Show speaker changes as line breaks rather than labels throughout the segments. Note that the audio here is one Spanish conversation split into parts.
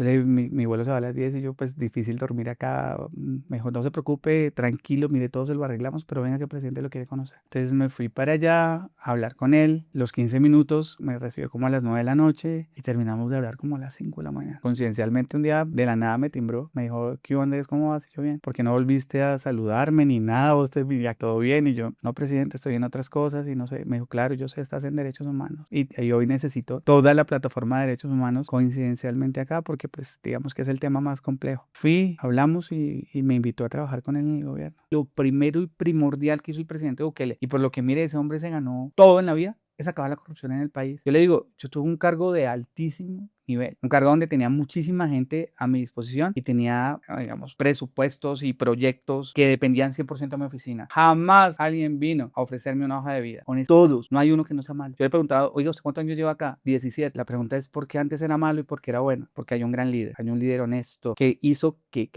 Mi vuelo se va a las 10 y yo, pues difícil dormir acá. Me dijo, no se preocupe, tranquilo, mire, todo se lo arreglamos, pero venga que el presidente lo quiere conocer. Entonces me fui para allá a hablar con él. Los 15 minutos me recibió como a las 9 de la noche y terminamos de hablar como a las 5 de la mañana. Coincidencialmente un día de la nada me timbró, me dijo, ¿qué onda, Andrés? ¿Cómo vas? Y yo, bien. ¿Por qué no volviste a saludarme ni nada? ¿Vos te ya todo bien? Y yo, no, presidente, estoy en otras cosas y no sé. Me dijo, claro, yo sé, estás en derechos humanos y hoy necesito toda la plataforma de derechos humanos coincidencialmente acá porque pues digamos que es el tema más complejo. Fui, hablamos y me invitó a trabajar con él en el gobierno. Lo primero y primordial que hizo el presidente Bukele, y por lo que mire, ese hombre se ganó todo en la vida, es acabar la corrupción en el país. Yo le digo, yo tuve un cargo de altísimo nivel, un cargo donde tenía muchísima gente a mi disposición y tenía, digamos, presupuestos y proyectos que dependían 100% de mi oficina. Jamás alguien vino a ofrecerme una hoja de vida. Todos, no hay uno que no sea malo. Yo le he preguntado, oiga, ¿usted cuántos años lleva acá? 17. La pregunta es, ¿por qué antes era malo y por qué era bueno? Porque hay un gran líder, hay un líder honesto que hizo que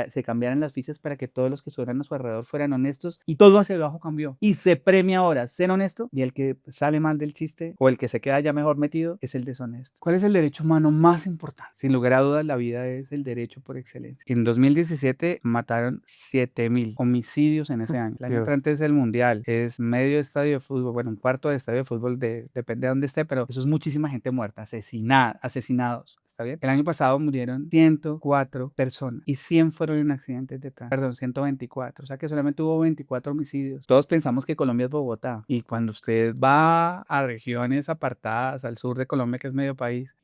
se cambiaran las fichas para que todos los que estuvieran a su alrededor fueran honestos y todo hacia abajo cambió. Y se premia ahora ser honesto y el que sale mal del chiste o el que se queda ya mejor metido es el deshonesto. ¿Cuál es el derecho humano más importante? Sin lugar a dudas, la vida es el derecho por excelencia. En 2017 mataron 7.000 homicidios en ese año. El año entrante es el mundial, es medio estadio de fútbol, bueno, un cuarto de estadio de fútbol, depende de dónde esté, pero eso es muchísima gente muerta, asesinados. ¿Está bien? El año pasado murieron 104 personas y 100 fueron en accidentes de tránsito. Perdón, 124. O sea que solamente hubo 24 homicidios. Todos pensamos que Colombia es Bogotá. Y cuando usted va a regiones apartadas, al sur de Colombia, que es medio país,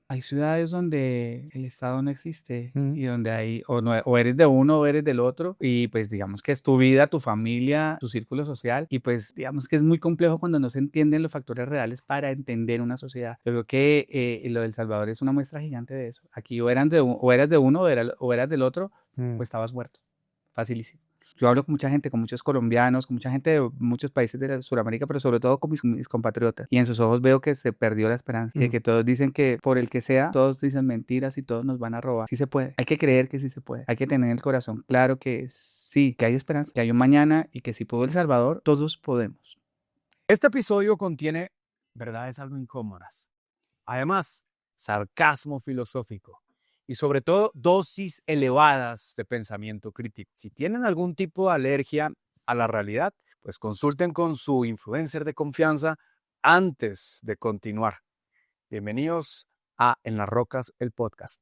hay ciudades donde el Estado no existe y donde hay, o eres de uno o eres del otro. Y pues digamos que es tu vida, tu familia, tu círculo social. Y pues digamos que es muy complejo cuando no se entienden los factores reales para entender una sociedad. Yo creo que lo del Salvador es una muestra gigante de eso. Aquí o eras de uno o eras del otro, o estabas muerto. Facilísimo. Yo hablo con mucha gente, con muchos colombianos, con mucha gente de muchos países de Sudamérica, pero sobre todo con mis compatriotas. Y en sus ojos veo que se perdió la esperanza. Y de que todos dicen que por el que sea, todos dicen mentiras y todos nos van a robar. Sí se puede. Hay que creer que sí se puede. Hay que tener el corazón claro que sí, que hay esperanza, que hay un mañana y que si pudo El Salvador, todos podemos.
Este episodio contiene verdades algo incómodas. Además, sarcasmo filosófico y sobre todo dosis elevadas de pensamiento crítico. Si tienen algún tipo de alergia a la realidad, pues consulten con su influencer de confianza antes de continuar. Bienvenidos a En las Rocas, el podcast.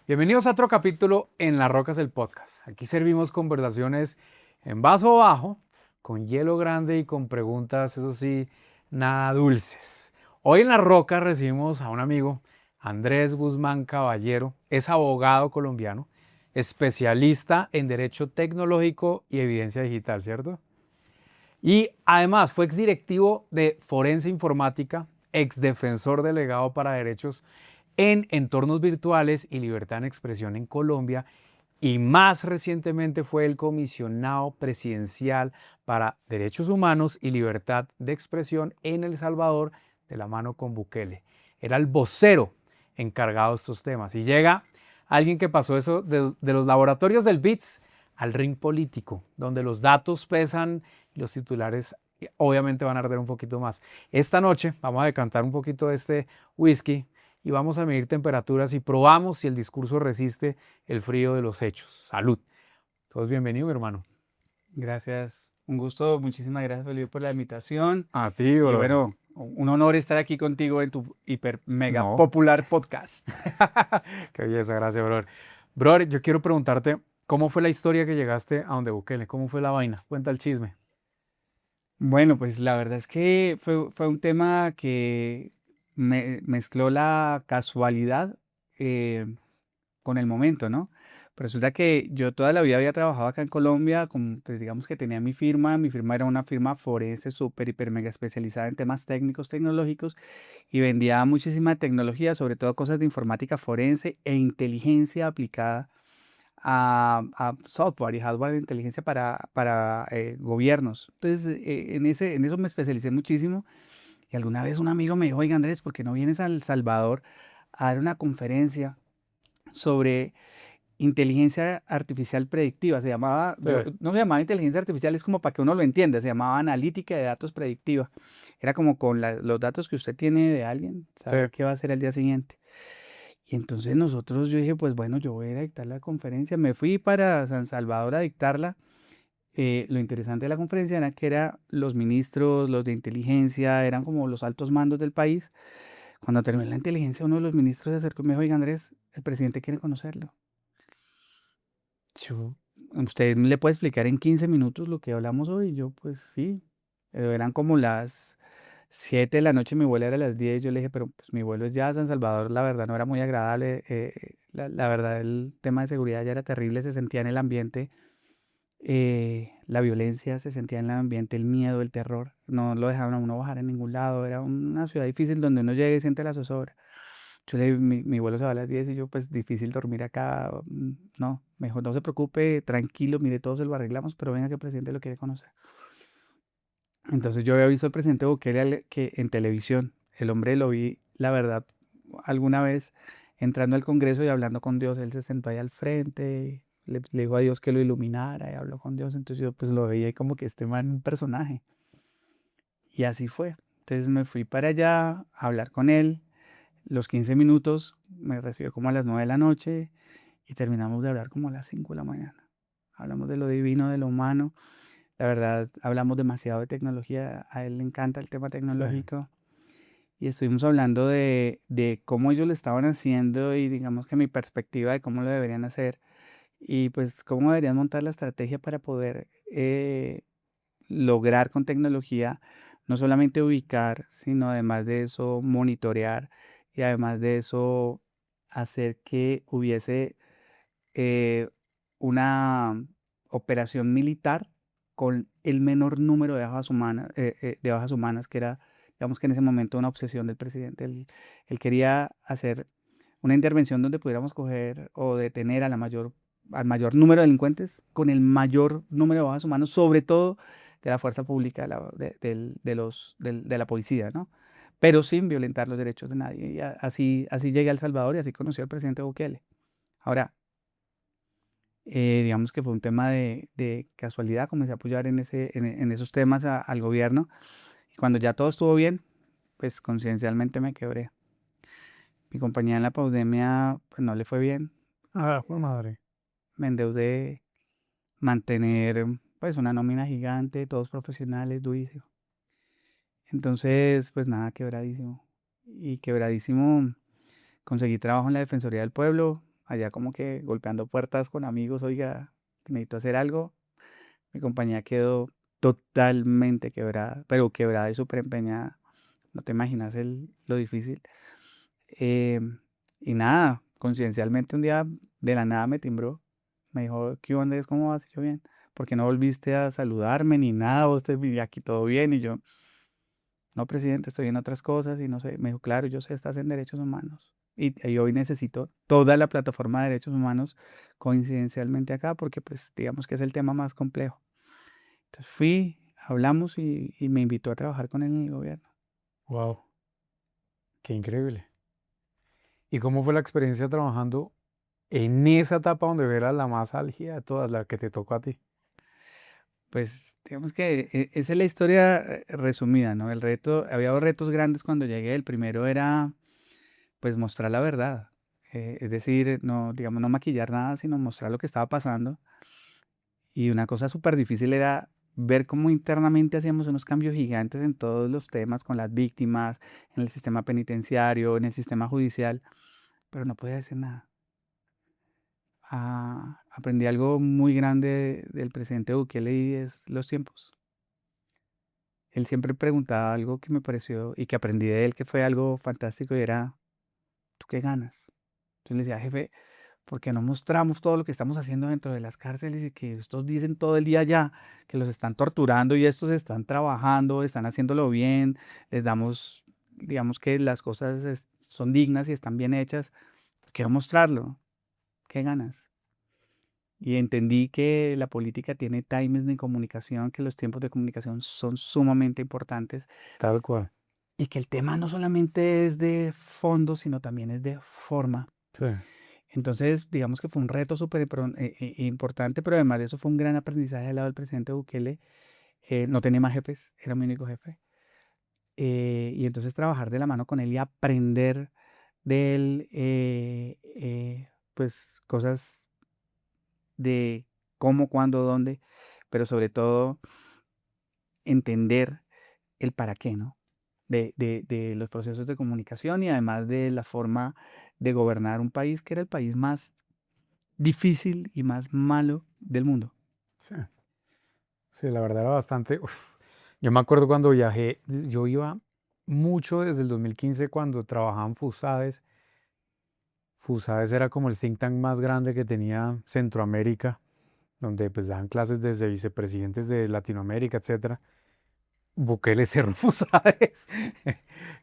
Bienvenidos a otro capítulo en Las Rocas, el podcast. Aquí servimos conversaciones en vaso bajo, con hielo grande y con preguntas, eso sí, nada dulces. Hoy en Las Rocas recibimos a un amigo, Andrés Guzmán Caballero. Es abogado colombiano, especialista en Derecho Tecnológico y Evidencia Digital, ¿cierto? Y además fue exdirectivo de Forense Informática, exdefensor delegado para derechos en entornos virtuales y libertad en expresión en Colombia, y más recientemente fue el comisionado presidencial para derechos humanos y libertad de expresión en El Salvador de la mano con Bukele. Era el vocero encargado de estos temas. Y llega alguien que pasó eso de los laboratorios del BITS al ring político, donde los datos pesan y los titulares obviamente van a arder un poquito más. Esta noche vamos a decantar un poquito de este whisky y vamos a medir temperaturas y probamos si el discurso resiste el frío de los hechos. Salud. Todos bienvenidos, mi hermano.
Gracias. Un gusto. Muchísimas gracias, Felipe, por la invitación.
A ti,
Y
brother.
bueno, un honor estar aquí contigo en tu hiper mega
No.
popular podcast.
Qué belleza, gracias, brother. Brother, yo quiero preguntarte, ¿cómo fue la historia que llegaste a donde Bukele? ¿Cómo fue la vaina? Cuenta el chisme.
Bueno, pues la verdad es que fue un tema que mezcló la casualidad eh, con el momento, ¿no? Pero resulta que yo toda la vida había trabajado acá en Colombia, pues digamos que tenía mi firma era una firma forense súper, hiper, mega especializada en temas técnicos, tecnológicos, y vendía muchísima tecnología, sobre todo cosas de informática forense e inteligencia aplicada a software y hardware de inteligencia para gobiernos. Entonces, en eso me especialicé muchísimo. Y alguna vez un amigo me dijo, oiga Andrés, ¿por qué no vienes a El Salvador a dar una conferencia sobre inteligencia artificial predictiva, se llamaba,
Sí,
no se llamaba inteligencia artificial, es como para que uno lo entienda, se llamaba analítica de datos predictiva. Era como con los datos que usted tiene de alguien,
sí.
saber qué va a hacer el día siguiente. Y entonces nosotros, yo dije, pues bueno, yo voy a ir a dictar la conferencia. Me fui para San Salvador a dictarla. Lo interesante de la conferencia era que eran los ministros, los de inteligencia, eran como los altos mandos del país. Cuando terminé la inteligencia, uno de los ministros se acercó y me dijo, oiga Andrés, el presidente quiere conocerlo. ¿Usted le puede explicar en 15 minutos lo que hablamos hoy? Y yo, pues sí. Pero eran como las 7 de la noche, mi vuelo era a las 10. Yo le dije, pero pues mi vuelo es ya a San Salvador, la verdad no era muy agradable. La verdad, el tema de seguridad ya era terrible, se sentía en el ambiente. La violencia se sentía en el ambiente, el miedo, el terror. No lo dejaban a uno bajar en ningún lado. Era una ciudad difícil donde uno llega y siente la zozobra. Yo le dije, mi vuelo se va a las 10 y yo, pues difícil dormir acá. No, mejor no se preocupe, tranquilo, mire, todo se lo arreglamos, pero venga que el presidente lo quiere conocer. Entonces yo había visto al presidente Bukele que en televisión, el hombre lo vi, la verdad, alguna vez entrando al Congreso y hablando con Dios, él se sentó ahí al frente, le dijo a Dios que lo iluminara y habló con Dios, entonces yo pues lo veía ahí como que este man un personaje. Y así fue. Entonces me fui para allá a hablar con él. Los 15 minutos me recibió como a las 9 de la noche y terminamos de hablar como a las 5 de la mañana. Hablamos de lo divino, de lo humano. La verdad, hablamos demasiado de tecnología. A él le encanta el tema
Sí.
tecnológico. Y estuvimos hablando de cómo ellos lo estaban haciendo y digamos que mi perspectiva de cómo lo deberían hacer. Y pues cómo deberían montar la estrategia para poder lograr con tecnología no solamente ubicar, sino además de eso monitorear y además de eso hacer que hubiese eh, una operación militar con el menor número de bajas humanas, que era, digamos que en ese momento una obsesión del presidente. Él quería hacer una intervención donde pudiéramos coger o detener al mayor número de delincuentes con el mayor número de bajas humanas, sobre todo de la fuerza pública, de la policía, ¿no? Pero sin violentar los derechos de nadie. Y así llegué a El Salvador y así conocí al presidente Bukele. Ahora, digamos que fue un tema de casualidad, comencé a apoyar en esos temas al gobierno y cuando ya todo estuvo bien, pues conciencialmente me quebré. Mi compañía en la pandemia pues, no le fue bien,
Ah, fue madre.
me endeudé, mantener pues una nómina gigante, todos profesionales, durísimo. Entonces, pues nada, quebradísimo. Y quebradísimo, conseguí trabajo en la Defensoría del Pueblo, allá como que golpeando puertas con amigos, oiga, necesito hacer algo. Mi compañía quedó totalmente quebrada, pero quebrada y súper empeñada. No te imaginas lo difícil. Em, y nada, coincidencialmente un día de la nada me timbró. Me dijo, ¿qué onda, Andrés? ¿Cómo vas? Y yo bien. ¿Por qué no volviste a saludarme ni nada? Vos y aquí todo bien. Y yo, no, presidente, estoy en otras cosas y no sé. Me dijo, claro, yo sé, estás en derechos humanos. Y hoy necesito toda la plataforma de derechos humanos coincidencialmente acá porque pues digamos que es el tema más complejo. Entonces fui, hablamos y me invitó a trabajar con él en el gobierno.
Wow, qué increíble. ¿Y cómo fue la experiencia trabajando en esa etapa donde era la más álgida de todas, la que te tocó a ti?
Pues digamos que esa es la historia resumida, ¿no? Había dos retos grandes cuando llegué. El primero era pues mostrar la verdad. Es decir, no, digamos, no maquillar nada, sino mostrar lo que estaba pasando. Y una cosa súper difícil era ver cómo internamente hacíamos unos cambios gigantes en todos los temas, con las víctimas, en el sistema penitenciario, en el sistema judicial, pero no podía decir nada. Aprendí algo muy grande del presidente Bukele y es los tiempos. Él siempre preguntaba algo que me pareció y que aprendí de él, que fue algo fantástico y era, ¿tú qué ganas? Entonces le decía, jefe, ¿por qué no mostramos todo lo que estamos haciendo dentro de las cárceles y que estos dicen todo el día ya que los están torturando y estos están trabajando, están haciéndolo bien, les damos, digamos que las cosas son dignas y están bien hechas? Quiero mostrarlo. ¿Qué ganas? Y entendí que la política tiene timings de comunicación, que los tiempos de comunicación son sumamente importantes
Tal cual.
y que el tema no solamente es de fondo, sino también es de forma.
Sí.
Entonces, digamos que fue un reto súper importante, pero además de eso fue un gran aprendizaje al lado del presidente Bukele. No tenía más jefes, era mi único jefe. Y entonces trabajar de la mano con él y aprender de él, pues cosas de cómo, cuándo, dónde, pero sobre todo entender el para qué, ¿no? De los procesos de comunicación y además de la forma de gobernar un país que era el país más difícil y más malo del mundo.
Sí, sí, la verdad era bastante. Uf. Yo me acuerdo cuando viajé, yo iba mucho desde el 2015 cuando trabajaba en FUSADES. FUSADES era como el think tank más grande que tenía Centroamérica, donde pues daban clases desde vicepresidentes de Latinoamérica, etcétera. Bukele cerró FUSADES,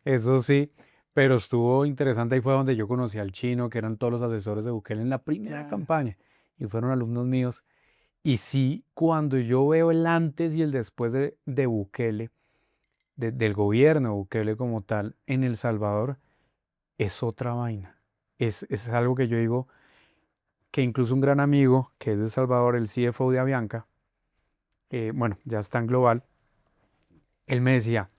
eso sí, pero estuvo interesante. Ahí fue donde yo conocí al chino, que eran todos los asesores de Bukele en la primera
Claro.
campaña, y fueron alumnos míos. Y sí, cuando yo veo el antes y el después de Bukele, del gobierno de Bukele como tal, en El Salvador, es otra vaina. Es algo que yo digo que incluso un gran amigo, que es de El Salvador, el CFO de Avianca, bueno, ya está en Global, él me decía,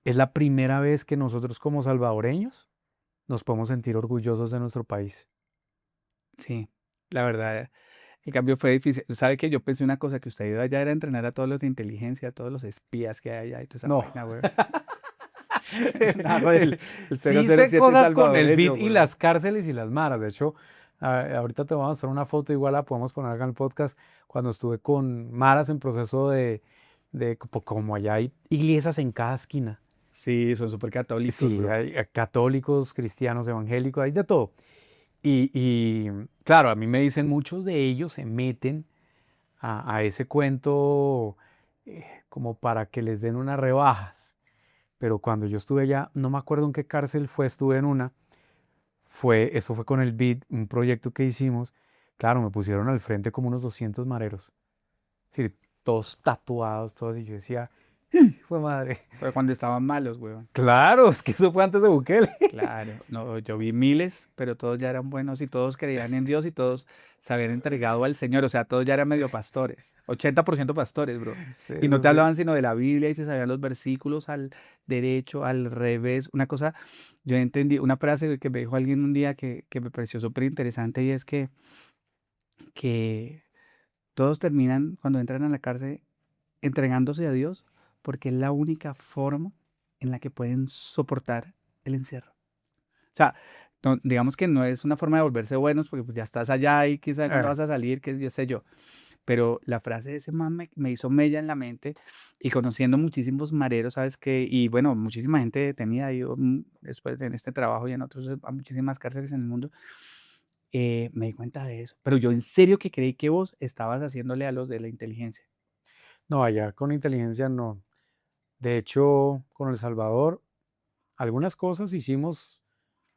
es la primera vez que nosotros como salvadoreños nos podemos sentir orgullosos de nuestro país.
Sí, la verdad, el cambio fue difícil. ¿Sabe que yo pensé una cosa? Que usted iba allá era a entrenar a todos los de inteligencia, a todos los espías que hay allá y toda esa
No.
vaina, güey. No, güey, el
Sí sé
007
cosas con el
salvadoreño,
BIT y
güey.
las cárceles y las maras. De hecho, ahorita te voy a mostrar una foto, igual la podemos poner acá en el podcast, cuando estuve con maras en proceso como allá hay iglesias en cada esquina.
Sí, son súper católicos,
Sí,
bro.
hay católicos, cristianos, evangélicos, hay de todo. Y claro, a mí me dicen, muchos de ellos se meten a ese cuento como para que les den unas rebajas. Pero cuando yo estuve allá, no me acuerdo en qué cárcel fue, estuve en una, eso fue con el BID, un proyecto que hicimos. Claro, me pusieron al frente como unos 200 mareros. Es decir, todos tatuados, todos, y yo decía, fue madre.
Pero cuando estaban malos, güey.
Claro, es que eso fue antes de Bukele.
Claro, no, yo vi miles, pero todos ya eran buenos y todos creían en Dios y todos se habían entregado al Señor, o sea, todos ya eran medio pastores, 80% pastores, bro.
Sí,
Y no
sí,
te
sí.
hablaban sino de la Biblia y se sabían los versículos al derecho, al revés. Una cosa, yo entendí, una frase que me dijo alguien un día que me pareció súper interesante y es que todos terminan cuando entran a la cárcel entregándose a Dios porque es la única forma en la que pueden soportar el encierro. O sea, digamos que no es una forma de volverse buenos porque pues ya estás allá y quién sabe cuándo
Eh,
vas a salir, que ya sé yo. Pero la frase de ese man me hizo mella en la mente y conociendo muchísimos mareros, ¿sabes qué? Y bueno, muchísima gente detenida ahí después en este trabajo y en otros, a muchísimas cárceles en el mundo, me di cuenta de eso. Pero yo en serio que creí que vos estabas haciéndole a los de la inteligencia.
no, allá con inteligencia no. De hecho, con El Salvador, algunas cosas hicimos,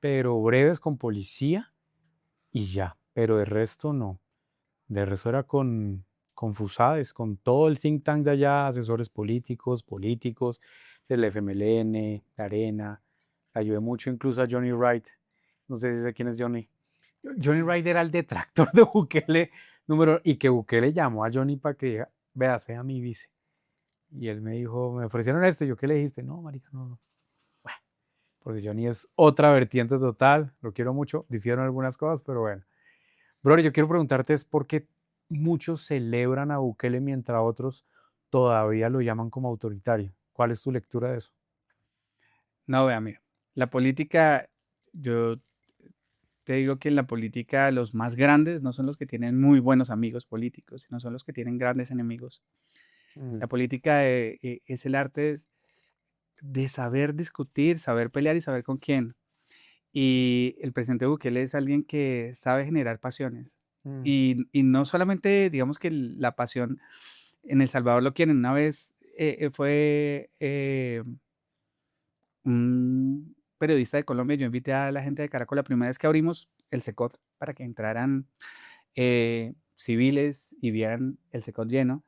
pero breves con policía y ya. Pero de resto no. De resto era con FUSADES, con todo el think tank de allá, asesores políticos, del FMLN, de Arena. Le ayudé mucho incluso a Johnny Wright. No sé si sé quién es Johnny. Johnny Wright era el detractor de Bukele y que Bukele llamó a Johnny para que diga, vea, sea mi vice. Y él me dijo, me ofrecieron esto. ¿Yo qué le dijiste? No, marica, no, no. Bueno, porque Johnny es otra vertiente total. Lo quiero mucho. Difiero en algunas cosas, pero bueno. Brother, yo quiero preguntarte es por qué muchos celebran a Bukele mientras otros todavía lo llaman como autoritario. ¿Cuál es tu lectura de eso?
No, vea, mira, la política, yo te digo que en la política los más grandes no son los que tienen muy buenos amigos políticos, sino son los que tienen grandes enemigos.
Mm,
La política es el arte de saber discutir, saber pelear y saber con quién. Y el presidente Bukele es alguien que sabe generar pasiones.
mm,
Y no solamente, digamos que la pasión en El Salvador lo quieren. Una vez fue un periodista de Colombia, yo invité a la gente de Caracol la primera vez que abrimos el Secot para que entraran civiles y vieran el Secot lleno.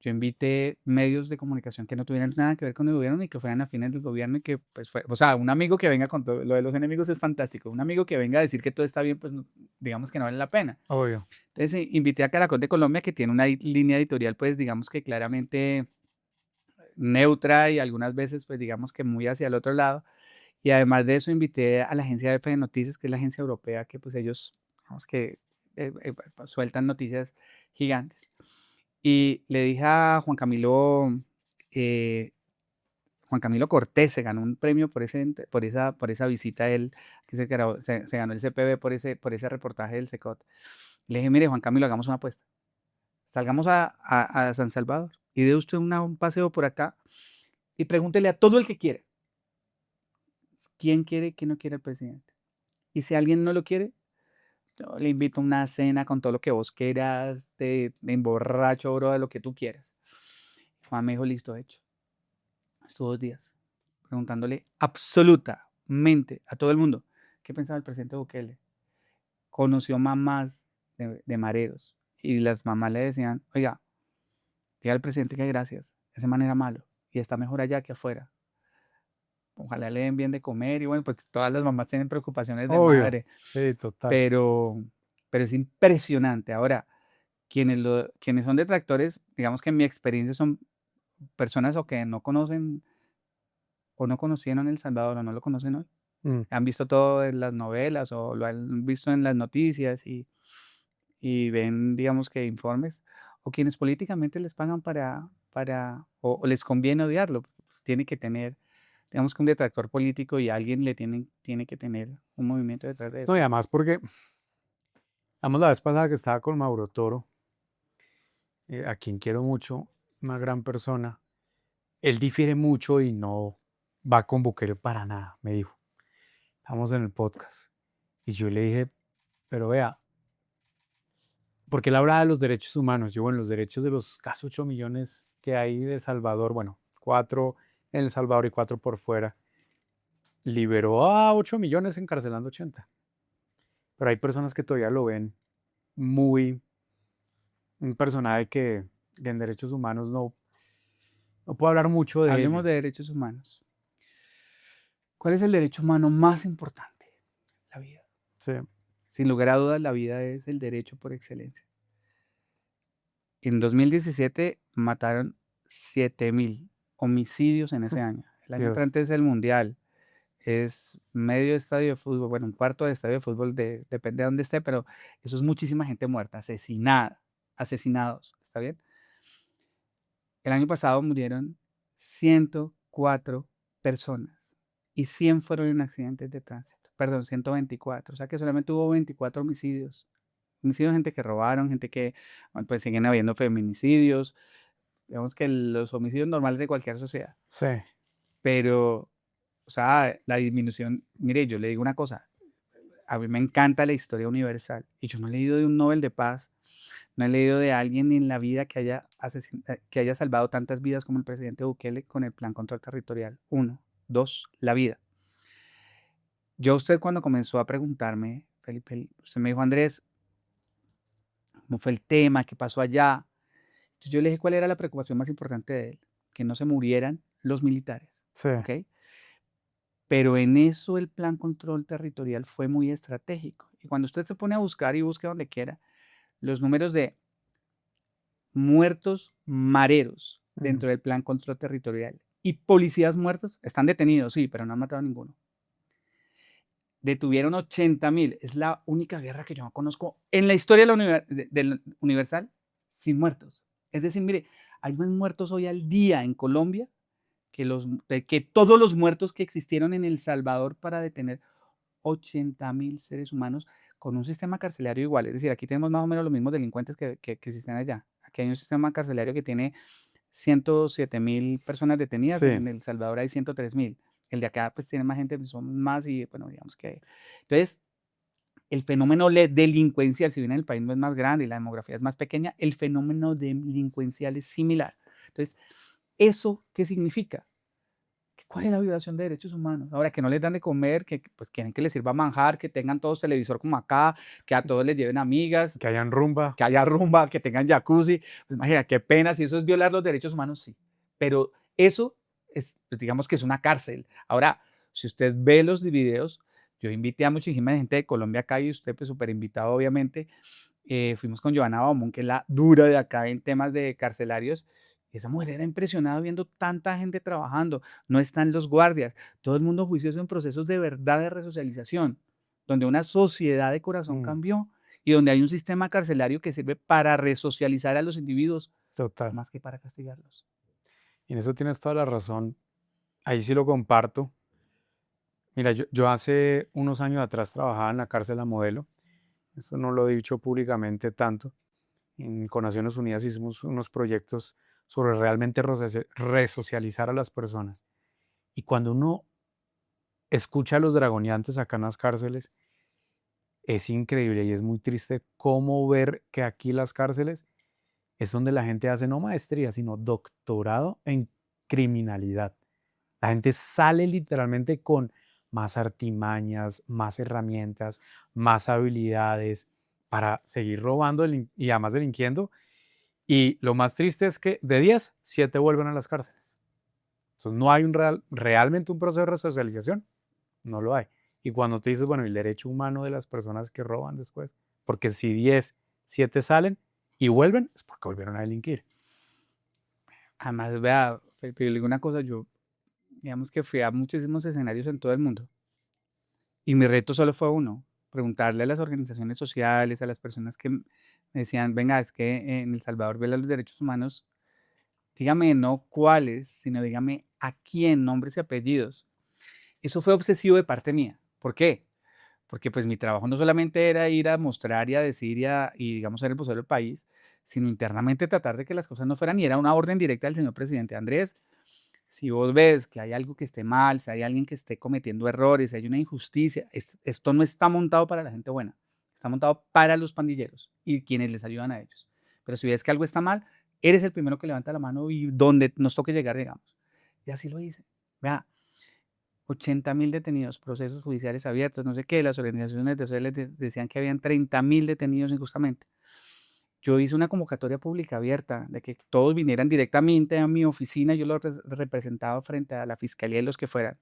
Yo invité medios de comunicación que no tuvieran nada que ver con el gobierno ni que fueran afines del gobierno y que, pues, o sea, un amigo que venga con todo, lo de los enemigos es fantástico, un amigo que venga a decir que todo está bien, pues digamos que no vale la pena.
Obvio.
Entonces invité a Caracol de Colombia que tiene una línea editorial, pues digamos que claramente neutra y algunas veces, pues digamos que muy hacia el otro lado. Y además de eso invité a la agencia EFE de Noticias, que es la agencia europea, que pues ellos, digamos que sueltan noticias gigantes. Y le dije a eh, Juan Camilo Cortés se ganó un premio por esa visita. Él que se ganó el CPB por ese reportaje del SECOT. Le dije, mire, Juan Camilo, hagamos una apuesta. Salgamos a San Salvador y dé usted un paseo por acá y pregúntele a todo el que quiere quién quiere, quién no quiere al presidente. Y si alguien no lo quiere, yo le invito a una cena con todo lo que vos quieras, de emborracho, bro, de lo que tú quieras. Juan me dijo, listo, hecho. Estuvo 2 días preguntándole absolutamente a todo el mundo qué pensaba el presidente Bukele. Conoció mamás de mareros y las mamás le decían, oiga, diga al presidente que gracias, ese man era malo y está mejor allá que afuera. Ojalá le den bien de comer y bueno, pues todas las mamás tienen preocupaciones de
Obvio.
madre,
Sí, total.
pero es impresionante. Ahora, quienes son detractores, digamos que en mi experiencia son personas o que no conocen o no conocieron El Salvador o no lo conocen hoy.
Mm.
Han visto todo en las novelas o lo han visto en las noticias y ven, digamos que informes, o quienes políticamente les pagan o les conviene odiarlo. Tiene que tener, digamos que un detractor político y alguien tiene que tener un movimiento detrás de
No,
eso.
y además porque, vamos, la vez pasada que estaba con Mauro Toro, a quien quiero mucho, una gran persona, él difiere mucho y no va con Bukele para nada, me dijo. Estamos en el podcast. Y yo le dije, pero vea, porque él habla de los derechos humanos. Yo, bueno, los derechos de los casi 8 millones que hay de El Salvador, bueno, 4 en El Salvador y 4 por fuera, liberó a 8 millones encarcelando 80. Pero hay personas que todavía lo ven muy un personaje que en derechos humanos no puedo hablar mucho de
Hablemos
ello.
de derechos humanos. ¿Cuál es el derecho humano más importante? La vida.
Sí,
Sin lugar a dudas, la vida es el derecho por excelencia. En 2017 mataron 7.000 homicidios en ese año. El año
Dios.
entrante es el mundial. Es medio estadio de fútbol, bueno, un cuarto de estadio de fútbol, depende de dónde esté, pero eso es muchísima gente muerta, asesinada, asesinados, ¿está bien? El año pasado murieron 104 personas y 100 fueron en accidentes de tránsito, perdón, 124, o sea que solamente hubo 24 homicidios. Homicidios, gente que robaron, gente que, pues siguen habiendo feminicidios, digamos que los homicidios normales de cualquier sociedad,
Sí.
pero, o sea, la disminución, mire, yo le digo una cosa, a mí me encanta la historia universal y yo no he leído de un Nobel de Paz, no he leído de alguien en la vida que haya salvado tantas vidas como el presidente Bukele con el Plan Control Territorial. 1, 2, la vida. Yo a usted cuando comenzó a preguntarme, Felipe, usted me dijo, Andrés, ¿cómo fue el tema? ¿Qué pasó allá? Entonces yo le dije cuál era la preocupación más importante de él, que no se murieran los militares,
Sí.
¿ok? Pero en eso el Plan Control Territorial fue muy estratégico. Y cuando usted se pone a buscar y busque donde quiera, los números de muertos mareros
Mm.
dentro del Plan Control Territorial y policías muertos están detenidos, sí, pero no han matado a ninguno. Detuvieron 80.000. Es la única guerra que yo conozco en la historia del Universal sin muertos. Es decir, mire, hay más muertos hoy al día en Colombia que todos los muertos que existieron en El Salvador para detener 80.000 seres humanos con un sistema carcelario igual. Es decir, aquí tenemos más o menos los mismos delincuentes que existen allá. Aquí hay un sistema carcelario que tiene 107.000 personas detenidas,
Sí.
en El Salvador hay 103.000. El de acá pues tiene más gente, son más y bueno, digamos que... Entonces, el fenómeno delincuencial, si bien el país no es más grande y la demografía es más pequeña, el fenómeno delincuencial es similar. Entonces, ¿eso qué significa? Que ¿Cuál es la violación de derechos humanos? Ahora, que no les dan de comer, que pues quieren que les sirva manjar, que tengan todos televisor como acá, que a todos les lleven amigas,
Que hayan rumba.
que haya rumba, que tengan jacuzzi. Pues imagina, qué pena, si eso es violar los derechos humanos, sí. Pero eso es, pues, digamos que es una cárcel. Ahora, si usted ve los videos, yo invité a muchísima gente de Colombia acá y usted pues súper invitado obviamente. Fuimos con Joana Baumón, que es la dura de acá en temas de carcelarios. Esa mujer era impresionada viendo tanta gente trabajando. No están los guardias. Todo el mundo juicioso en procesos de verdad de resocialización, donde una sociedad de corazón
Mm,
cambió y donde hay un sistema carcelario que sirve para resocializar a los individuos
total.
más que para castigarlos.
Y en eso tienes toda la razón. Ahí sí lo comparto. Mira, yo hace unos años atrás trabajaba en la cárcel La Modelo. Esto no lo he dicho públicamente tanto. Con Naciones Unidas hicimos unos proyectos sobre realmente resocializar a las personas. Y cuando uno escucha a los dragoneantes acá en las cárceles, es increíble y es muy triste cómo ver que aquí las cárceles es donde la gente hace no maestría, sino doctorado en criminalidad. La gente sale literalmente con más artimañas, más herramientas, más habilidades para seguir robando y además delinquiendo. Y lo más triste es que de 10, 7 vuelven a las cárceles. Entonces no hay realmente un proceso de resocialización. No lo hay. Y cuando te dices, bueno, el derecho humano de las personas que roban después, porque si 10, 7 salen y vuelven, es porque volvieron a delinquir.
Además, vea, Felipe, yo le digo una cosa, yo digamos que fui a muchísimos escenarios en todo el mundo y mi reto solo fue uno, preguntarle a las organizaciones sociales, a las personas que me decían, venga, es que en El Salvador violan los derechos humanos, dígame no cuáles, sino dígame a quién, nombres y apellidos. Eso fue obsesivo de parte mía. ¿Por qué? Porque pues mi trabajo no solamente era ir a mostrar y a decir y digamos ser el vocero del país, sino internamente tratar de que las cosas no fueran y era una orden directa del señor presidente Andrés. Si vos ves que hay algo que esté mal, si hay alguien que esté cometiendo errores, si hay una injusticia, esto no está montado para la gente buena, está montado para los pandilleros y quienes les ayudan a ellos. Pero si ves que algo está mal, eres el primero que levanta la mano y donde nos toque llegar, llegamos. Y así lo hice. Vea, 80.000 detenidos, procesos judiciales abiertos, no sé qué, las organizaciones de sociales decían que habían 30.000 detenidos injustamente. Yo hice una convocatoria pública abierta de que todos vinieran directamente a mi oficina, yo lo representaba frente a la fiscalía y los que fueran.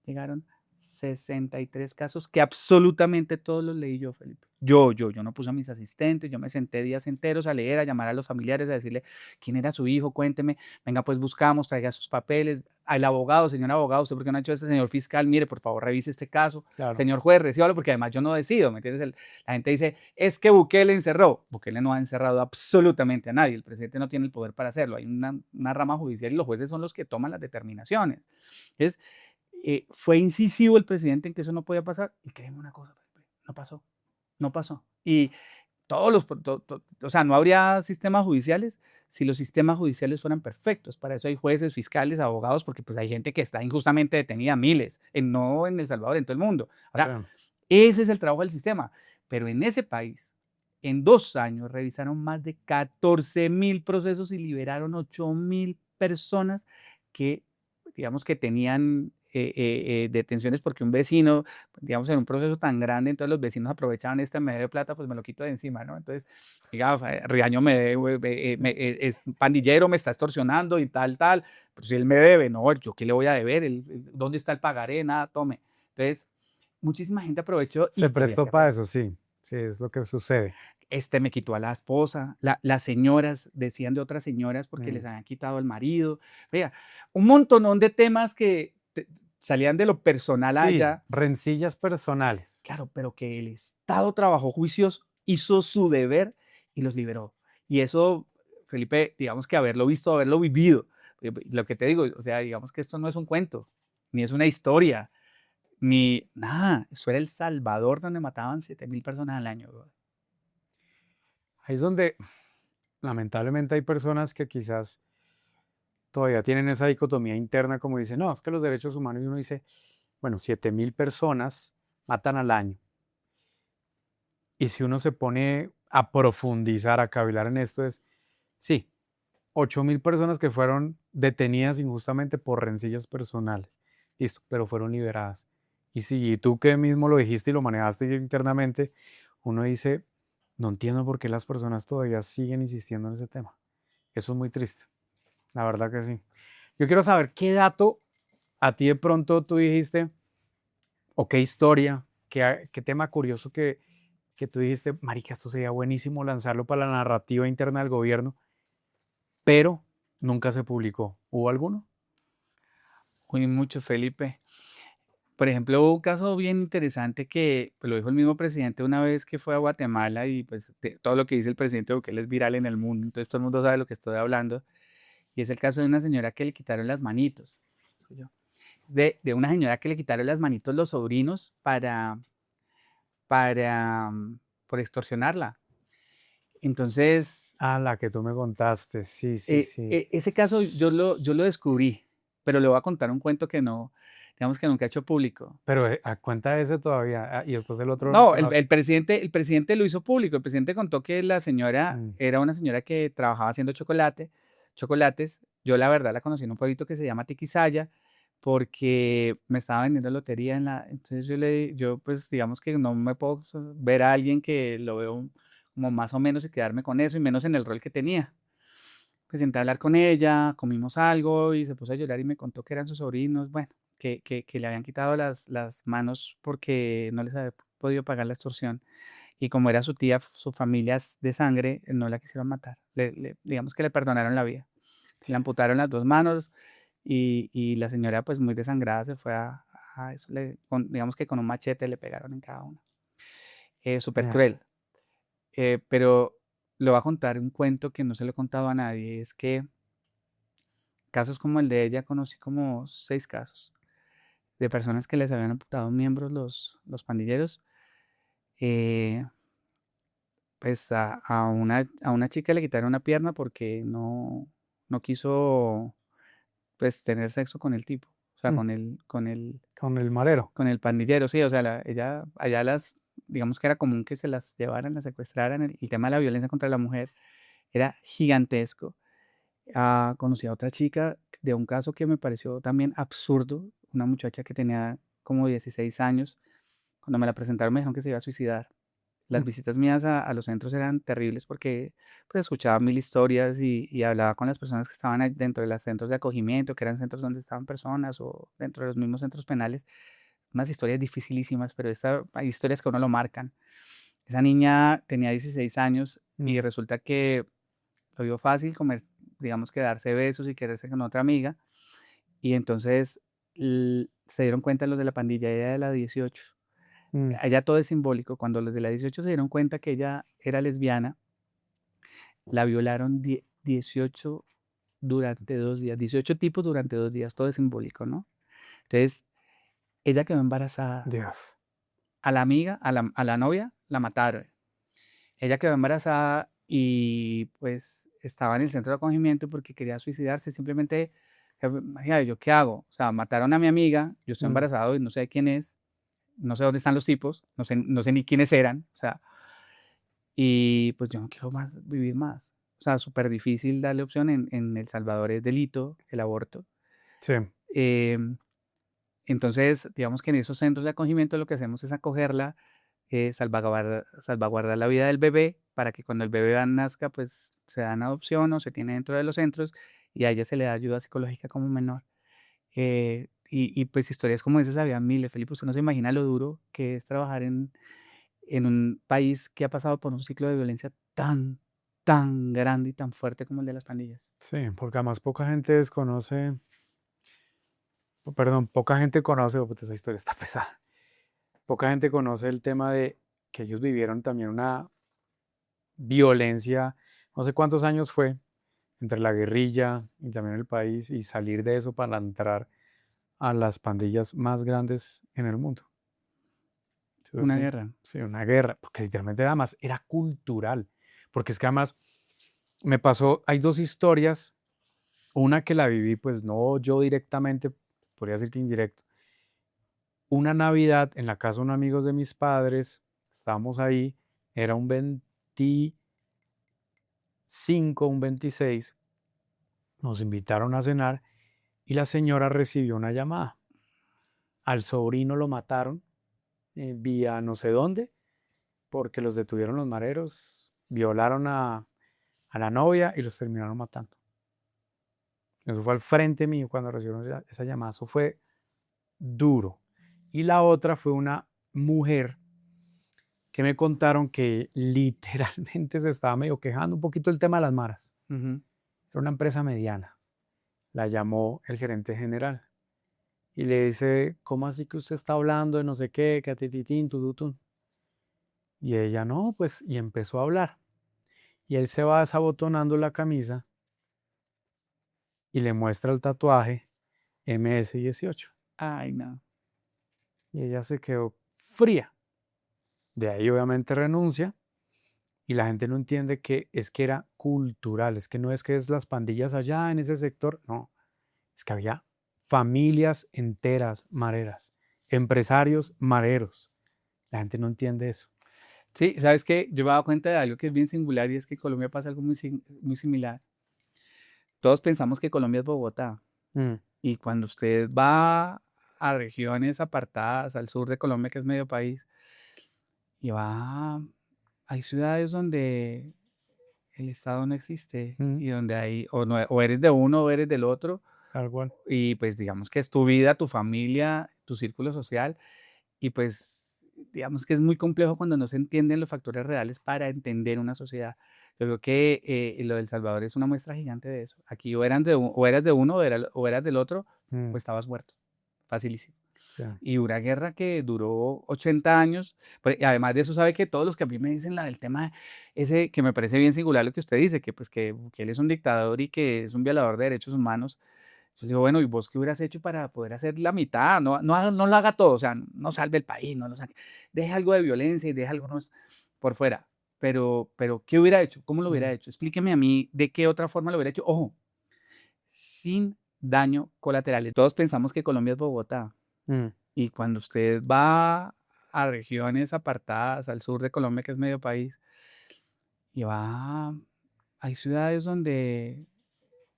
Llegaron 63 casos que absolutamente todos los leí yo, Felipe. Yo no puse a mis asistentes, yo me senté días enteros a leer, a llamar a los familiares, a decirle quién era su hijo, cuénteme, venga, pues buscamos, traiga sus papeles, al abogado, señor abogado, ¿usted por qué no ha hecho este señor fiscal? Mire, por favor, revise este caso,
Claro.
señor juez, recíbalo, porque además yo no decido, ¿me entiendes? La gente dice, es que Bukele encerró. Bukele no ha encerrado absolutamente a nadie, el presidente no tiene el poder para hacerlo, hay una rama judicial y los jueces son los que toman las determinaciones. Entonces, fue incisivo el presidente en que eso no podía pasar y créeme una cosa, no pasó, no pasó. Y todos los, o sea, no habría sistemas judiciales si los sistemas judiciales fueran perfectos. Para eso hay jueces, fiscales, abogados, porque pues hay gente que está injustamente detenida, miles, no en El Salvador, en todo el mundo. Ahora, ese es el trabajo del sistema. Pero en ese país, en 2 años, revisaron más de 14.000 procesos y liberaron 8.000 personas que, digamos, que tenían detenciones porque un vecino, digamos, en un proceso tan grande, entonces los vecinos aprovechaban me debe plata, pues me lo quito de encima, ¿no? Entonces, diga, Riaño me debe, es pandillero, me está extorsionando y tal, tal, pero si él me debe, no, yo qué le voy a deber, ¿dónde está el pagaré? Nada, tome. Entonces, muchísima gente aprovechó y
Se
había
prestó
que
para
hacerlo.
eso, sí. Sí, es lo que sucede.
Me quitó a la esposa, las señoras decían de otras señoras porque
Mm.
les habían quitado al marido. Vea, un montonón de temas que salían de lo personal
Sí,
allá,
rencillas personales.
claro, pero que el Estado trabajó juicios, hizo su deber y los liberó. Y eso, Felipe, digamos que haberlo visto, haberlo vivido, lo que te digo, o sea, digamos que esto no es un cuento, ni es una historia, ni nada, eso era El Salvador donde mataban 7.000 personas al año. Bro.
Ahí es donde lamentablemente hay personas que quizás todavía tienen esa dicotomía interna como dicen, no, es que los derechos humanos y uno dice, bueno, 7.000 personas matan al año. Y si uno se pone a profundizar, a cavilar en esto, es, sí, 8.000 personas que fueron detenidas injustamente por rencillas personales. Listo, pero fueron liberadas. Y si tú que mismo lo dijiste y lo manejaste internamente, uno dice, no entiendo por qué las personas todavía siguen insistiendo en ese tema. Eso es muy triste, la verdad que sí. Yo quiero saber qué dato a ti de pronto tú dijiste, o qué historia, qué tema curioso que tú dijiste, marica, esto sería buenísimo lanzarlo para la narrativa interna del gobierno, pero nunca se publicó. ¿Hubo alguno?
Muy mucho, Felipe. Por ejemplo, hubo un caso bien interesante que pues, lo dijo el mismo presidente una vez que fue a Guatemala y pues todo lo que dice el presidente Bukele es viral en el mundo, entonces todo el mundo sabe lo que estoy hablando. Y es el caso de una señora que le quitaron las manitos. Soy yo. De una señora que le quitaron las manitos los sobrinos por extorsionarla. Entonces,
Ah, la que tú me contaste, sí, sí, sí.
ese caso yo lo descubrí, pero le voy a contar un cuento que no, digamos que nunca he hecho público.
Pero a cuenta ese todavía, y después el otro
No,
que no.
el presidente lo hizo público. El presidente contó que la señora
Mm,
era una señora que trabajaba haciendo chocolates. Yo la verdad la conocí en un pueblito que se llama Tiquisaya porque me estaba vendiendo lotería entonces yo pues digamos que no me puedo ver a alguien que lo veo como más o menos y quedarme con eso y menos en el rol que tenía. Me senté a hablar con ella, comimos algo y se puso a llorar y me contó que eran sus sobrinos, bueno, que le habían quitado las manos porque no les había podido pagar la extorsión. Y como era su tía, su familia es de sangre, no la quisieron matar. Digamos que le perdonaron la vida. Le amputaron las dos manos y la señora, pues muy desangrada, se fue a eso. Digamos que con un machete le pegaron en cada una. Súper
mierda.
cruel. Pero le voy a contar un cuento que no se lo he contado a nadie. Es que casos como el de ella, conocí como 6 casos de personas que les habían amputado miembros los pandilleros. Eh, pues a una chica le quitaron una pierna porque no quiso pues tener sexo con el tipo, o sea,
Mm, con el marero.
con el pandillero, sí, o sea, ella, allá digamos que era común que se las llevaran, las secuestraran, el tema de la violencia contra la mujer era gigantesco. Conocí a otra chica de un caso que me pareció también absurdo, una muchacha que tenía como 16 años, cuando me la presentaron me dijeron que se iba a suicidar. Las
Mm,
visitas mías a los centros eran terribles porque pues escuchaba mil historias y hablaba con las personas que estaban dentro de los centros de acogimiento, que eran centros donde estaban personas o dentro de los mismos centros penales. Unas historias dificilísimas, pero hay historias que a uno lo marcan. Esa niña tenía 16 años y
mm,
resulta que lo vio fácil comer, digamos que darse besos y quererse con otra amiga. Y entonces se dieron cuenta los de la pandilla, ella de la 18.
mm,
Allá todo es simbólico. Cuando los de la 18 se dieron cuenta que ella era lesbiana, la violaron 18 durante 2 días, 18 tipos durante 2 días, todo es simbólico, ¿no? Entonces, ella quedó embarazada.
Dios.
A la amiga, a la novia, la mataron. Ella quedó embarazada y pues estaba en el centro de acogimiento porque quería suicidarse. Simplemente, imagínate, ¿yo qué hago? O sea, mataron a mi amiga, yo estoy
Mm,
embarazado y no sé quién es, no sé dónde están los tipos, no sé ni quiénes eran, o sea, y pues yo no quiero más vivir más. O sea, súper difícil darle opción. En El Salvador es delito el aborto.
sí.
Em, entonces, digamos que en esos centros de acogimiento lo que hacemos es acogerla, salvaguardar la vida del bebé para que cuando el bebé nazca, pues se da en adopción o se tiene dentro de los centros y a ella se le da ayuda psicológica como menor. Pues historias como esas había miles, Felipe. Usted no se imagina lo duro que es trabajar en un país que ha pasado por un ciclo de violencia tan grande y tan fuerte como el de las pandillas.
Sí, porque además poca gente desconoce, perdón, poca gente conoce, oh, puta, esa historia está pesada. Poca gente conoce el tema de que ellos vivieron también una violencia, no sé cuántos años fue, entre la guerrilla y también el país, y salir de eso para entrar a las pandillas más grandes en el mundo.
Una
Entonces,
guerra.
sí, una guerra, porque literalmente además era cultural, porque es que además me pasó, hay dos historias, una que la viví, pues no yo directamente, podría decir que indirecto. Una Navidad en la casa de unos amigos de mis padres, estábamos ahí, era un 25, un 26, Nos invitaron a cenar y la señora recibió una llamada. Al sobrino lo mataron vía no sé dónde, porque los detuvieron los mareros, violaron a la novia y los terminaron matando. Eso fue al frente mío cuando recibieron esa llamada. Eso fue duro. Y la otra fue una mujer que me contaron que literalmente se estaba medio quejando un poquito del tema de las maras.
Ujú.
Era una empresa mediana. La llamó el gerente general y le dice, ¿cómo así que usted está hablando de no sé qué, que atititín, tututún? Y ella, no, pues, y empezó a hablar. Y él se va desabotonando la camisa y le muestra el tatuaje MS-18.
Ay, no.
Y ella se quedó fría. De ahí obviamente renuncia y la gente no entiende que era cultural, es que no es que es las pandillas allá en ese sector, no, es que había familias enteras mareras, empresarios mareros. La gente no entiende eso.
Sí, ¿sabes qué? Yo me he dado cuenta de algo que es bien singular y es que en Colombia pasa algo muy similar. Todos pensamos que Colombia es Bogotá
Mm,
y cuando usted va a regiones apartadas, al sur de Colombia, que es medio país, y va, hay ciudades donde el Estado no existe
mm,
y donde hay, o, no, o eres de uno o eres del otro,
tal cual.
y pues digamos que es tu vida, tu familia, tu círculo social, y pues digamos que es muy complejo cuando no se entienden los factores reales para entender una sociedad. Yo creo que lo del Salvador es una muestra gigante de eso. Aquí o eras de uno o eras del otro, o
Mm,
estabas muerto. Facilísimo.
sí,
Y una guerra que duró 80 años. Y además de eso, sabe que todos los que a mí me dicen la del tema ese, que me parece bien singular lo que usted dice, que pues que él es un dictador y que es un violador de derechos humanos. Yo digo, bueno, ¿y vos qué hubieras hecho para poder hacer la mitad? No lo haga todo, o sea, no salve el país, no lo saque. Deje algo de violencia y deje algunos por fuera. Pero, ¿qué hubiera hecho? ¿Cómo lo hubiera
mm,
hecho? Explíqueme a mí de qué otra forma lo hubiera hecho. Ojo, sin daño colateral. Todos pensamos que Colombia es Bogotá.
mm,
Y cuando usted va a regiones apartadas, al sur de Colombia, que es medio país, y va, hay ciudades donde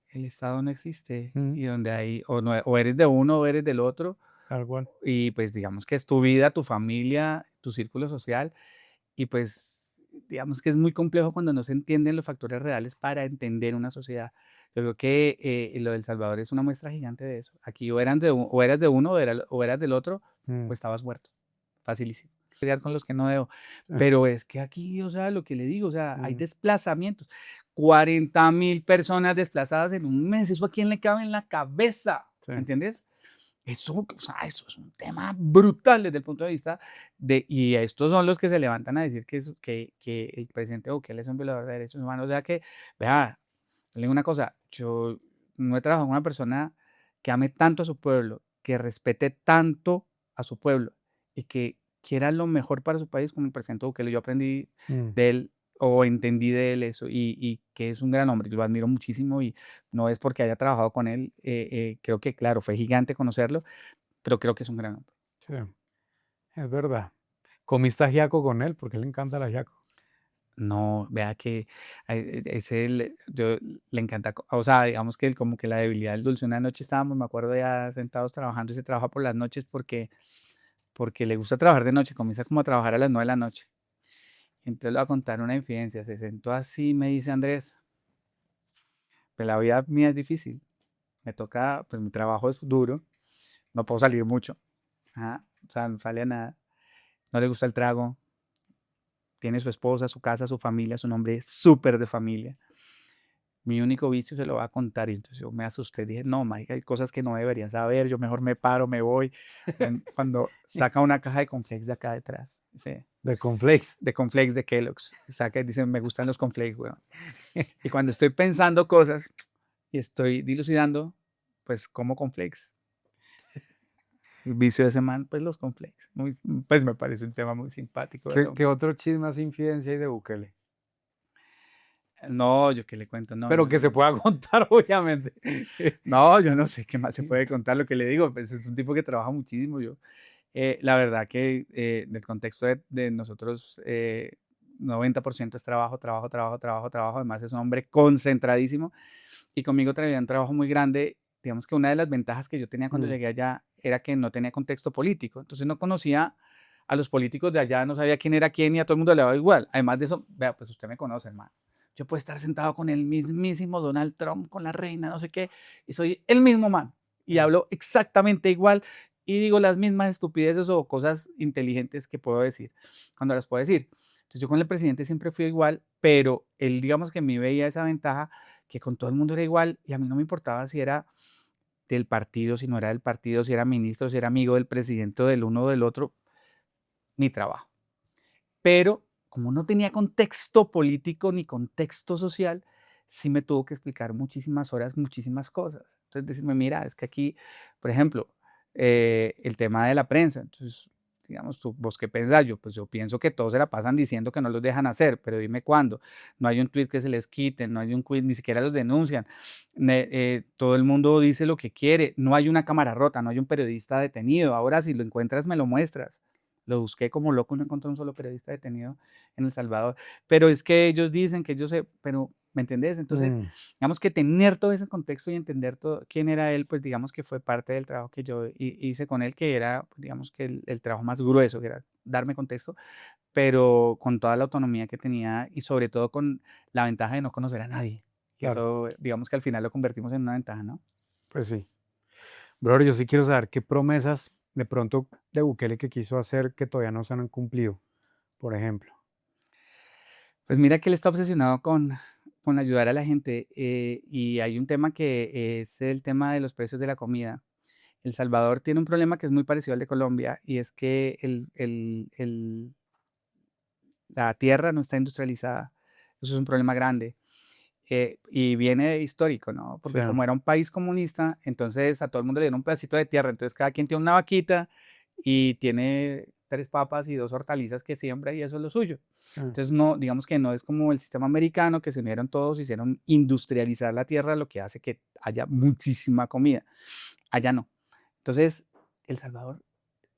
el Estado no existe
mm,
y donde hay, o eres de uno o eres del otro,
tal cual.
y pues digamos que es tu vida, tu familia, tu círculo social, y pues digamos que es muy complejo cuando no se entienden los factores reales para entender una sociedad. Yo creo que lo del Salvador es una muestra gigante de eso. Aquí o eras de uno o eras del otro, o
Mm,
estabas muerto. Facilísimo. Pelear con los que no debo.
eh,
Pero es que aquí, o sea, lo que le digo, o sea, hay
mm,
desplazamientos. 40.000 personas desplazadas en un mes. ¿Eso a quién le cabe en la cabeza?
sí,
¿Me entiendes? Eso, o sea, eso es un tema brutal desde el punto de vista y estos son los que se levantan a decir que el presidente Bukele es un violador de derechos humanos. O sea que, vea, le digo una cosa, yo no he trabajado con una persona que ame tanto a su pueblo, que respete tanto a su pueblo y que quiera lo mejor para su país como el presidente Bukele. Yo aprendí
mm.
de él o entendí de él eso y que es un gran hombre, yo lo admiro muchísimo y no es porque haya trabajado con él, creo que claro, fue gigante conocerlo, pero creo que es un gran hombre.
Sí, es verdad. ¿Comiste ajiaco con él? Porque le encanta el ajiaco.
No, vea que yo le encanta, o sea, digamos que como que la debilidad del dulce. Una noche estábamos, me acuerdo, ya sentados trabajando y se trabaja por las noches porque le gusta trabajar de noche, comienza como a trabajar a las 9 de la noche. Entonces le voy a contar una infidencia, se sentó así y me dice, Andrés, pues la vida mía es difícil, me toca, pues mi trabajo es duro, no puedo salir mucho, ajá, o sea, no sale a nada, no le gusta el trago, tiene su esposa, su casa, su familia, su nombre es súper de familia. Mi único vicio se lo va a contar. Y entonces yo me asusté, dije, no, marica, hay cosas que no debería saber, yo mejor me paro, me voy. Cuando saca una caja de cornflakes de acá detrás, dice,
De cornflakes.
de cornflakes de Kellogg's, saca y dice, me gustan los cornflakes, weón. Y cuando estoy pensando cosas y estoy dilucidando, pues como cornflakes. El vicio de ese man, pues los cornflakes. Pues me parece un tema muy simpático del
¿Qué
hombre.
otro chisme así infidencia hay de Bukele?
No, yo qué le cuento, no,
Pero que se pueda contar, obviamente.
no, yo no sé qué más se puede contar. Lo que le digo, pues es un tipo que trabaja muchísimo. La verdad que del contexto de nosotros, 90% es trabajo, trabajo, trabajo, trabajo, trabajo. Además es un hombre concentradísimo y conmigo traía un trabajo muy grande. Digamos que una de las ventajas que yo tenía cuando
Mm.
llegué allá era que no tenía contexto político. Entonces no conocía a los políticos de allá, no sabía quién era quién y a todo el mundo le daba igual. Además de eso, vea, pues usted me conoce, hermano. Yo puedo estar sentado con el mismísimo Donald Trump, con la reina, no sé qué, y soy el mismo man. Y
Mm.
hablo exactamente igual y digo las mismas estupideces o cosas inteligentes que puedo decir cuando las puedo decir. Entonces yo con el presidente siempre fui igual, pero él digamos que a mí veía esa ventaja que con todo el mundo era igual y a mí no me importaba si era del partido, si no era del partido, si era ministro, si era amigo del presidente o del uno o del otro, mi trabajo. Pero como no tenía contexto político ni contexto social, sí me tuvo que explicar muchísimas horas, muchísimas cosas. Entonces decirme, mira, es que aquí, por ejemplo, el tema de la prensa, entonces, digamos, tú, vos qué pensás, yo, pues yo pienso que todos se la pasan diciendo que no los dejan hacer, pero dime cuándo. No hay un tweet que se les quite, no hay un tweet, ni siquiera los denuncian. Todo el mundo dice lo que quiere, no hay una cámara rota, no hay un periodista detenido. Ahora, si lo encuentras, me lo muestras. Lo busqué como loco, no encontré un solo periodista detenido en El Salvador. Pero es que ellos dicen que ellos se, pero, ¿me entendés? Entonces,
Mm.
digamos que tener todo ese contexto y entender todo quién era él, pues digamos que fue parte del trabajo que yo hice con él, que era, pues, digamos que el trabajo más grueso, que era darme contexto, pero con toda la autonomía que tenía y sobre todo con la ventaja de no conocer a nadie. Y
Claro,
eso, digamos que al final lo convertimos en una ventaja, ¿no?
pues sí. Brother, yo sí quiero saber qué promesas de pronto de Bukele que quiso hacer que todavía no se han cumplido, por ejemplo.
Pues mira que él está obsesionado con ayudar a la gente y hay un tema que es el tema de los precios de la comida. El Salvador tiene un problema que es muy parecido al de Colombia y es que la tierra no está industrializada. Eso es un problema grande y viene histórico, ¿no?
Sí.
Porque como era un país comunista, entonces a todo el mundo le dieron un pedacito de tierra. Entonces cada quien tiene una vaquita y tiene 3 papas y 2 hortalizas que siembra y eso es lo suyo.
Mm.
Entonces no, digamos que no es como el sistema americano que se unieron todos, hicieron industrializar la tierra, lo que hace que haya muchísima comida. Allá no. Entonces, El Salvador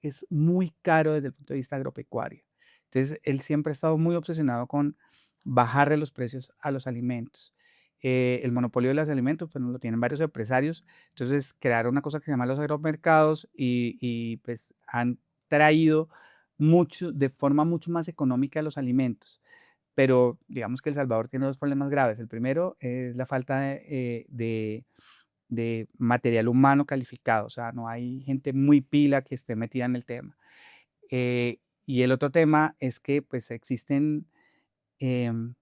es muy caro desde el punto de vista agropecuario. Entonces, él siempre ha estado muy obsesionado con bajarle los precios a los alimentos. El monopolio de los alimentos, pues lo tienen varios empresarios. Entonces, crearon una cosa que se llama los agromercados y pues han traído mucho, de forma mucho más económica los alimentos. Pero digamos que El Salvador tiene 2 problemas graves. El primero es la falta de material humano calificado, o sea, no hay gente muy pila que esté metida en el tema. Y el otro tema es que pues existen em,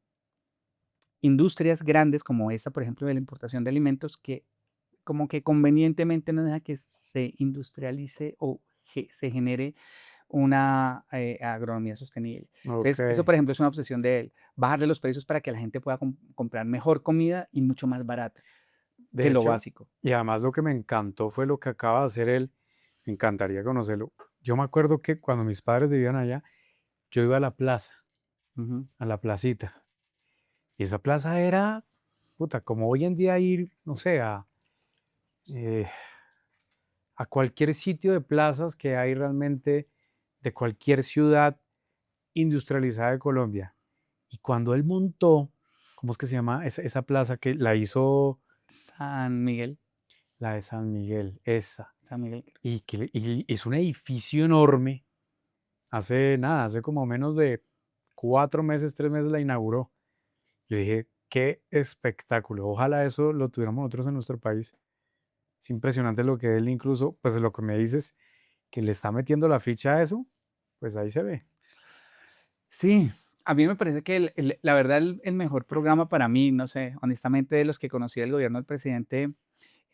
industrias grandes como esta, por ejemplo, de la importación de alimentos, que como que convenientemente no deja que se industrialice o se genere una agronomía sostenible.
Ok.
Entonces, eso, por ejemplo, es una obsesión de él, bajarle los precios para que la gente pueda comprar mejor comida y mucho más barata
De
que lo
hecho,
básico.
y además lo que me encantó fue lo que acaba de hacer él. Me encantaría conocerlo. Yo me acuerdo que cuando mis padres vivían allá, yo iba a la plaza,
Ujú.
a la placita. Y esa plaza era, puta, como hoy en día ir, no sé, eh, a cualquier sitio de plazas que hay realmente de cualquier ciudad industrializada de Colombia. Y cuando él montó, ¿cómo es que se llama esa plaza que la hizo
San Miguel,
la de San Miguel? Esa.
San Miguel.
Y es un edificio enorme. Hace nada, hace como menos de 4 meses, 3 meses la inauguró. Yo dije, qué espectáculo. Ojalá eso lo tuviéramos nosotros en nuestro país. Es impresionante lo que él incluso, pues lo que me dices, que le está metiendo la ficha a eso, pues ahí se ve.
Sí, a mí me parece que la verdad el mejor programa para mí, no sé, honestamente de los que conocí del gobierno del presidente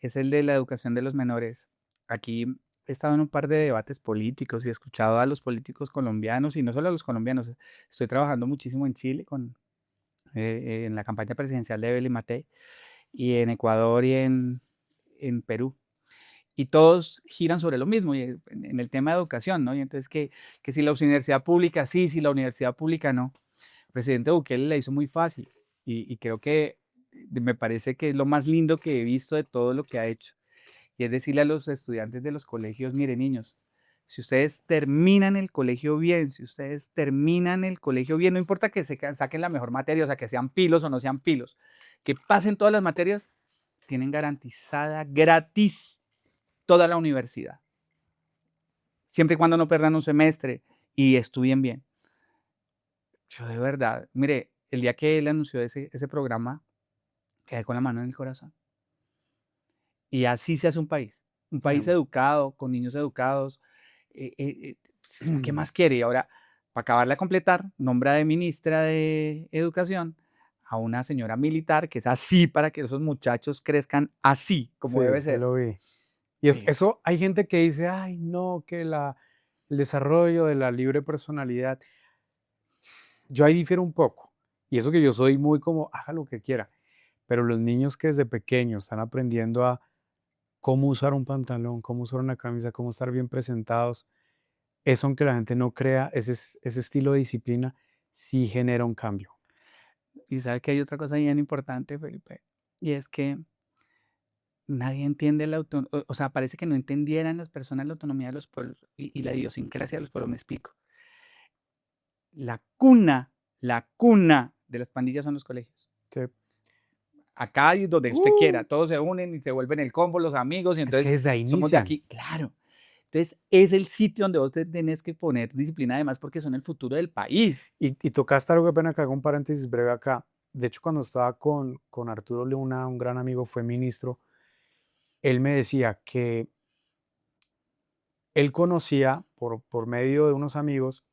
es el de la educación de los menores. Aquí he estado en un par de debates políticos y he escuchado a los políticos colombianos y no solo a los colombianos. Estoy trabajando muchísimo en Chile en la campaña presidencial de Evelyn Matei y en Ecuador y en Perú. Y todos giran sobre lo mismo y en el tema de educación, ¿no? Y entonces que si la universidad pública sí, si la universidad pública no. El presidente Bukele la hizo muy fácil y creo que me parece que es lo más lindo que he visto de todo lo que ha hecho. Y es decirle a los estudiantes de los colegios, miren niños, Si ustedes terminan el colegio bien, si ustedes terminan el colegio bien, no importa que saquen la mejor materia, o sea, que sean pilos o no sean pilos, que pasen todas las materias, tienen garantizada gratis toda la universidad. Siempre y cuando no pierdan un semestre y estudien bien. Yo de verdad, mire, el día que él anunció ese programa, quedé con la mano en el corazón. Y así se hace un país educado, con niños educados. ¿Qué más quiere? Y ahora, para acabarla de completar, nombra de ministra de Educación a una señora militar que es así para que esos muchachos crezcan así, como debe
Sí,
ser.
lo vi. Y eso hay gente que dice, ay, no, que el desarrollo de la libre personalidad. Yo ahí difiero un poco. Y eso que yo soy muy como, haga lo que quiera. Pero los niños que desde pequeños están aprendiendo a cómo usar un pantalón, cómo usar una camisa, cómo estar bien presentados, eso aunque la gente no crea, ese estilo de disciplina sí genera un cambio.
Y sabe que hay otra cosa bien importante, Felipe, y es que nadie entiende la autonomía, o sea, parece que no entendieran las personas la autonomía de los pueblos y la idiosincrasia de los pueblos, me explico. La cuna de las pandillas son los colegios.
Sí.
Acá y donde usted quiera, todos se unen y se vuelven el combo, los amigos, y
Es que
entonces
desde ahí
somos de
inician.
aquí, claro. Entonces es el sitio donde vos tenés que poner disciplina además porque son el futuro del país.
Y tocaste algo, que pena que haga un paréntesis breve acá. De hecho, cuando estaba con Arturo Luna, un gran amigo, fue ministro, él me decía que él conocía por medio de unos amigos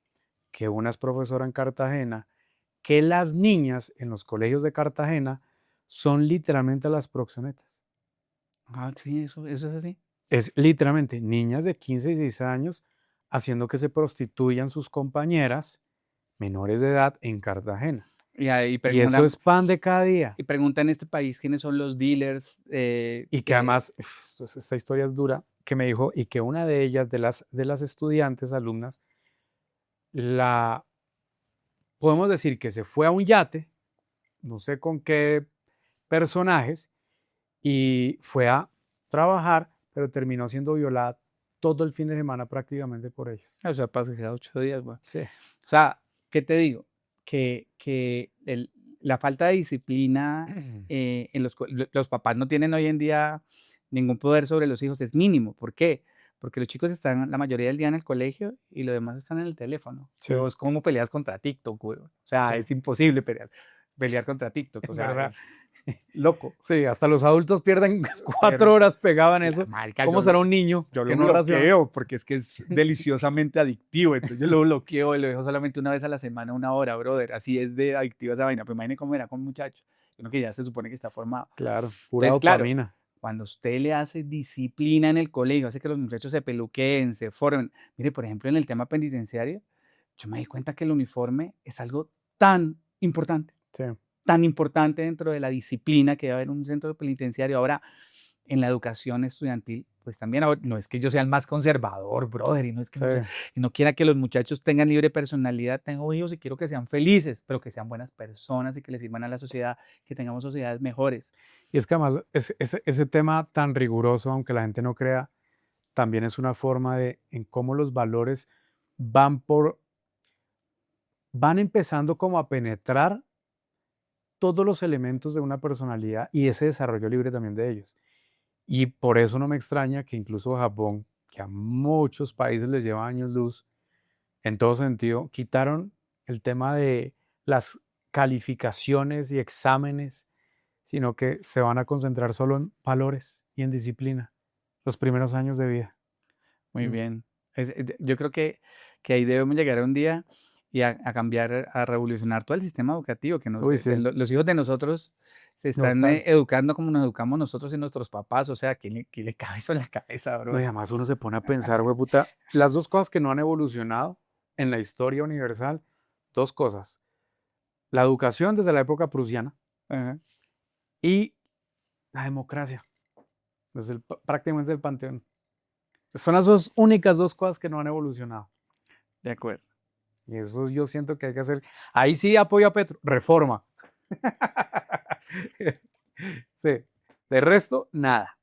que una es profesora en Cartagena, que las niñas en los colegios de Cartagena son literalmente las proxenetas.
Ah, sí, eso es así.
Es literalmente niñas de 15 y 16 años haciendo que se prostituyan sus compañeras menores de edad en Cartagena.
Y ahí
Y eso es pan de cada día.
y pregunta en este país quiénes son los dealers.
Y que además, esta historia es dura, que me dijo, y que una de ellas, de las estudiantes, alumnas, podemos decir que se fue a un yate, no sé con qué personajes, y fue a trabajar, pero terminó siendo violada todo el fin de semana prácticamente por ellos.
O sea, pasé 8 días, güey.
Sí.
O sea, ¿qué te digo? Que la falta de disciplina en los papás no tienen hoy en día ningún poder sobre los hijos, es mínimo. ¿Por qué? Porque los chicos están la mayoría del día en el colegio y los demás están en el teléfono.
Sí.
Es como peleas contra TikTok, güey. O sea,
Sí.
es imposible pelear contra TikTok. O sea,
¿Verdad?
loco.
Sí, hasta los adultos pierden 4 horas pegados en eso.
Marica,
¿Cómo será un niño
yo
que
lo
no raciona?
bloqueo porque es que es deliciosamente adictivo. Entonces yo lo bloqueo y lo dejo solamente una vez a la semana, 1 hora, brother. Así es de adictiva esa vaina. Pues imagínate cómo era con un muchacho. Uno que ya se supone que está formado.
Claro, pura
Entonces, claro,
dopamina.
cuando usted le hace disciplina en el colegio, hace que los muchachos se peluqueen, se formen. Mire, por ejemplo, en el tema penitenciario, yo me di cuenta que el uniforme es algo
Sí.
tan importante dentro de la disciplina que debe haber en un centro penitenciario. Ahora, en la educación estudiantil, pues también, no es que yo sea el más conservador, brother, y no es que no quiera que los muchachos tengan libre personalidad. Tengo hijos y quiero que sean felices, pero que sean buenas personas y que les sirvan a la sociedad, que tengamos sociedades mejores.
Y es que además ese tema tan riguroso, aunque la gente no crea, también es una forma de en cómo los valores van empezando como a penetrar todos los elementos de una personalidad y ese desarrollo libre también de ellos. Y por eso no me extraña que incluso Japón, que a muchos países les lleva años luz, en todo sentido, quitaron el tema de las calificaciones y exámenes, sino que se van a concentrar solo en valores y en disciplina los primeros años de vida.
Muy bien. Yo creo que ahí debemos llegar a un día y a cambiar, a revolucionar todo el sistema educativo, que
Uy, sí.
los hijos de nosotros se están
Total.
educando como nos educamos nosotros y nuestros papás. O sea, ¿quién le cabe eso en la cabeza, bro?
No, y además uno se pone a pensar, güey, puta, las dos cosas que no han evolucionado en la historia universal, dos cosas. La educación desde la época prusiana
Ajá.
y la democracia, desde prácticamente el panteón. Son las dos únicas dos cosas que no han evolucionado.
De acuerdo.
Y eso yo siento que hay que hacer. Ahí sí apoyo a Petro. Reforma. Sí. De resto, nada.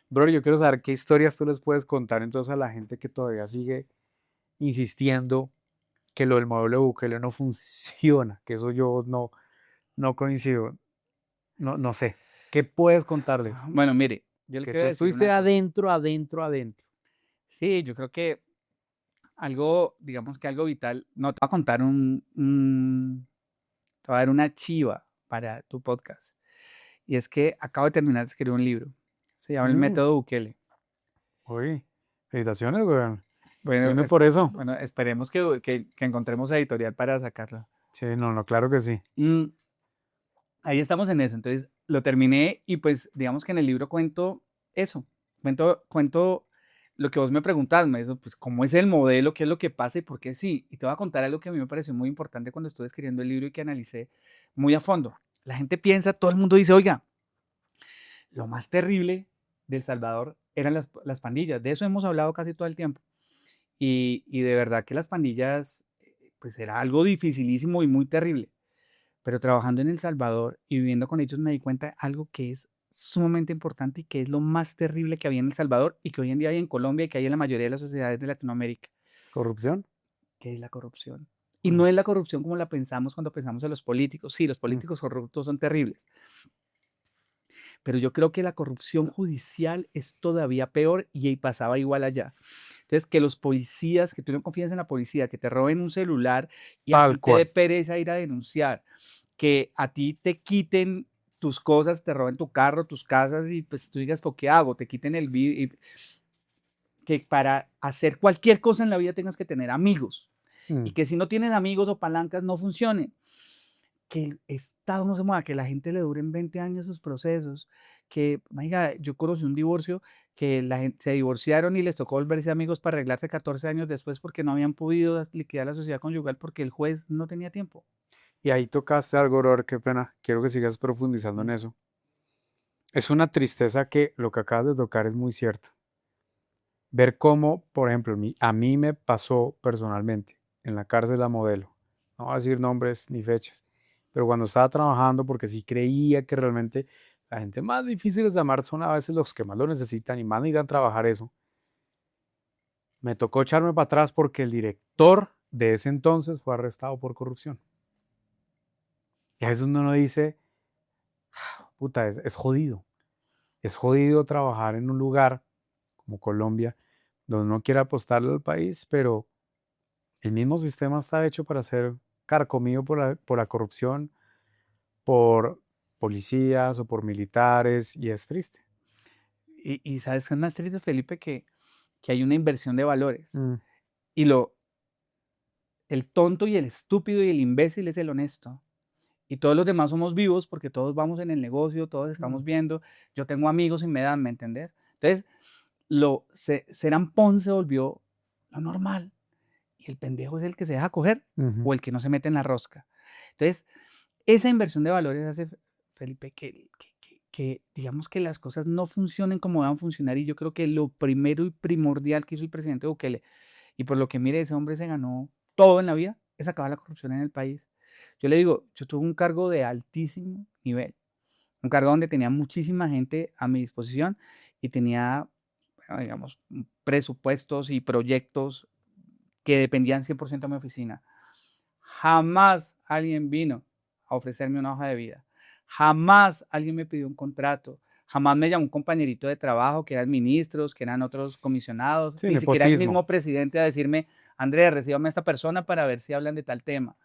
Bro, yo quiero saber qué historias tú les puedes contar entonces a la gente que todavía sigue insistiendo que lo del modelo de Bukele no funciona, que eso yo no coincido, no sé. ¿Qué puedes contarles?
Bueno, mire, yo le
Que
quiero
tú
decir
estuviste
una cosa.
adentro.
Sí, yo creo que algo, digamos que algo vital, no te voy a contar te voy a dar una chiva para tu podcast. Y es que acabo de terminar de escribir un libro. Se llama El
Mm,
Método Bukele.
uy, felicitaciones, weón.
Bueno,
Dime por eso.
bueno, esperemos que encontremos editorial para sacarlo.
Sí, no, claro que sí.
Mm, ahí estamos en eso. Entonces, lo terminé y pues digamos que en el libro cuento eso. Cuento lo que vos me preguntás, pues cómo es el modelo, qué es lo que pasa y por qué sí. Y te voy a contar algo que a mí me pareció muy importante cuando estuve escribiendo el libro y que analicé muy a fondo. La gente piensa, todo el mundo dice, oiga, lo más terrible de El Salvador eran las pandillas. De eso hemos hablado casi todo el tiempo. Y de verdad que las pandillas, pues era algo dificilísimo y muy terrible. Pero trabajando en El Salvador y viviendo con ellos me di cuenta de algo que es sumamente importante y que es lo más terrible que había en El Salvador y que hoy en día hay en Colombia y que hay en la mayoría de las sociedades de Latinoamérica,
¿Corrupción?
que es la corrupción. Y
Mm,
no es la corrupción como la pensamos cuando pensamos en los políticos. Sí, los
mm.
políticos corruptos son terribles, pero yo creo que la corrupción judicial es todavía peor y pasaba igual allá. Entonces, que los policías, que tú no confías en la policía, que te roben un celular y a
Tal
ti te dé
cual.
pereza ir a denunciar, que a ti te quiten tus cosas, te roben tu carro, tus casas y pues tú digas, ¿por qué hago? Te quiten el vídeo, que para hacer cualquier cosa en la vida tengas que tener amigos y
Mm.
que si no tienes amigos o palancas no funcione, que el Estado no se mueva, que la gente le duren 20 años sus procesos, que, oiga, yo conocí un divorcio que la gente se divorciaron y les tocó volverse amigos para arreglarse 14 años después porque no habían podido liquidar la sociedad conyugal porque el juez no tenía tiempo.
Y ahí tocaste algo, Robert, qué pena. Quiero que sigas profundizando en eso. Es una tristeza que lo que acabas de tocar es muy cierto. Ver cómo, por ejemplo, a mí me pasó personalmente en la cárcel a Modelo. No voy a decir nombres ni fechas, pero cuando estaba trabajando, porque sí creía que realmente la gente más difícil de amar son a veces los que más lo necesitan y más necesitan trabajar eso. Me tocó echarme para atrás porque el director de ese entonces fue arrestado por corrupción. Y a veces uno no dice, puta, es jodido. Es jodido trabajar en un lugar como Colombia, donde uno quiere apostarle al país, pero el mismo sistema está hecho para ser carcomido por la corrupción, por policías o por militares, y es triste.
Y sabes qué es más triste, Felipe, que hay una inversión de valores.
Mm,
Y el tonto y el estúpido y el imbécil es el honesto. Y todos los demás somos vivos porque todos vamos en el negocio, todos
mm.
estamos viendo. Yo tengo amigos y me dan, ¿me entendés? Entonces, Serán Pon se volvió lo normal. Y el pendejo es el que se deja coger
Ujú.
o el que no se mete en la rosca. Entonces, esa inversión de valores hace, Felipe, que digamos que las cosas no funcionen como van a funcionar. Y yo creo que lo primero y primordial que hizo el presidente Bukele, y por lo que mire, ese hombre se ganó todo en la vida, es acabar la corrupción en el país. Yo le digo, yo tuve un cargo de altísimo nivel, un cargo donde tenía muchísima gente a mi disposición y tenía, bueno, digamos, presupuestos y proyectos que dependían 100% de mi oficina. Jamás alguien vino a ofrecerme una hoja de vida. Jamás alguien me pidió un contrato. Jamás me llamó un compañerito de trabajo que eran ministros, que eran otros comisionados,
Sí,
ni siquiera el
nepotismo.
mismo presidente a decirme, Andrés, recíbame a esta persona para ver si hablan de tal tema.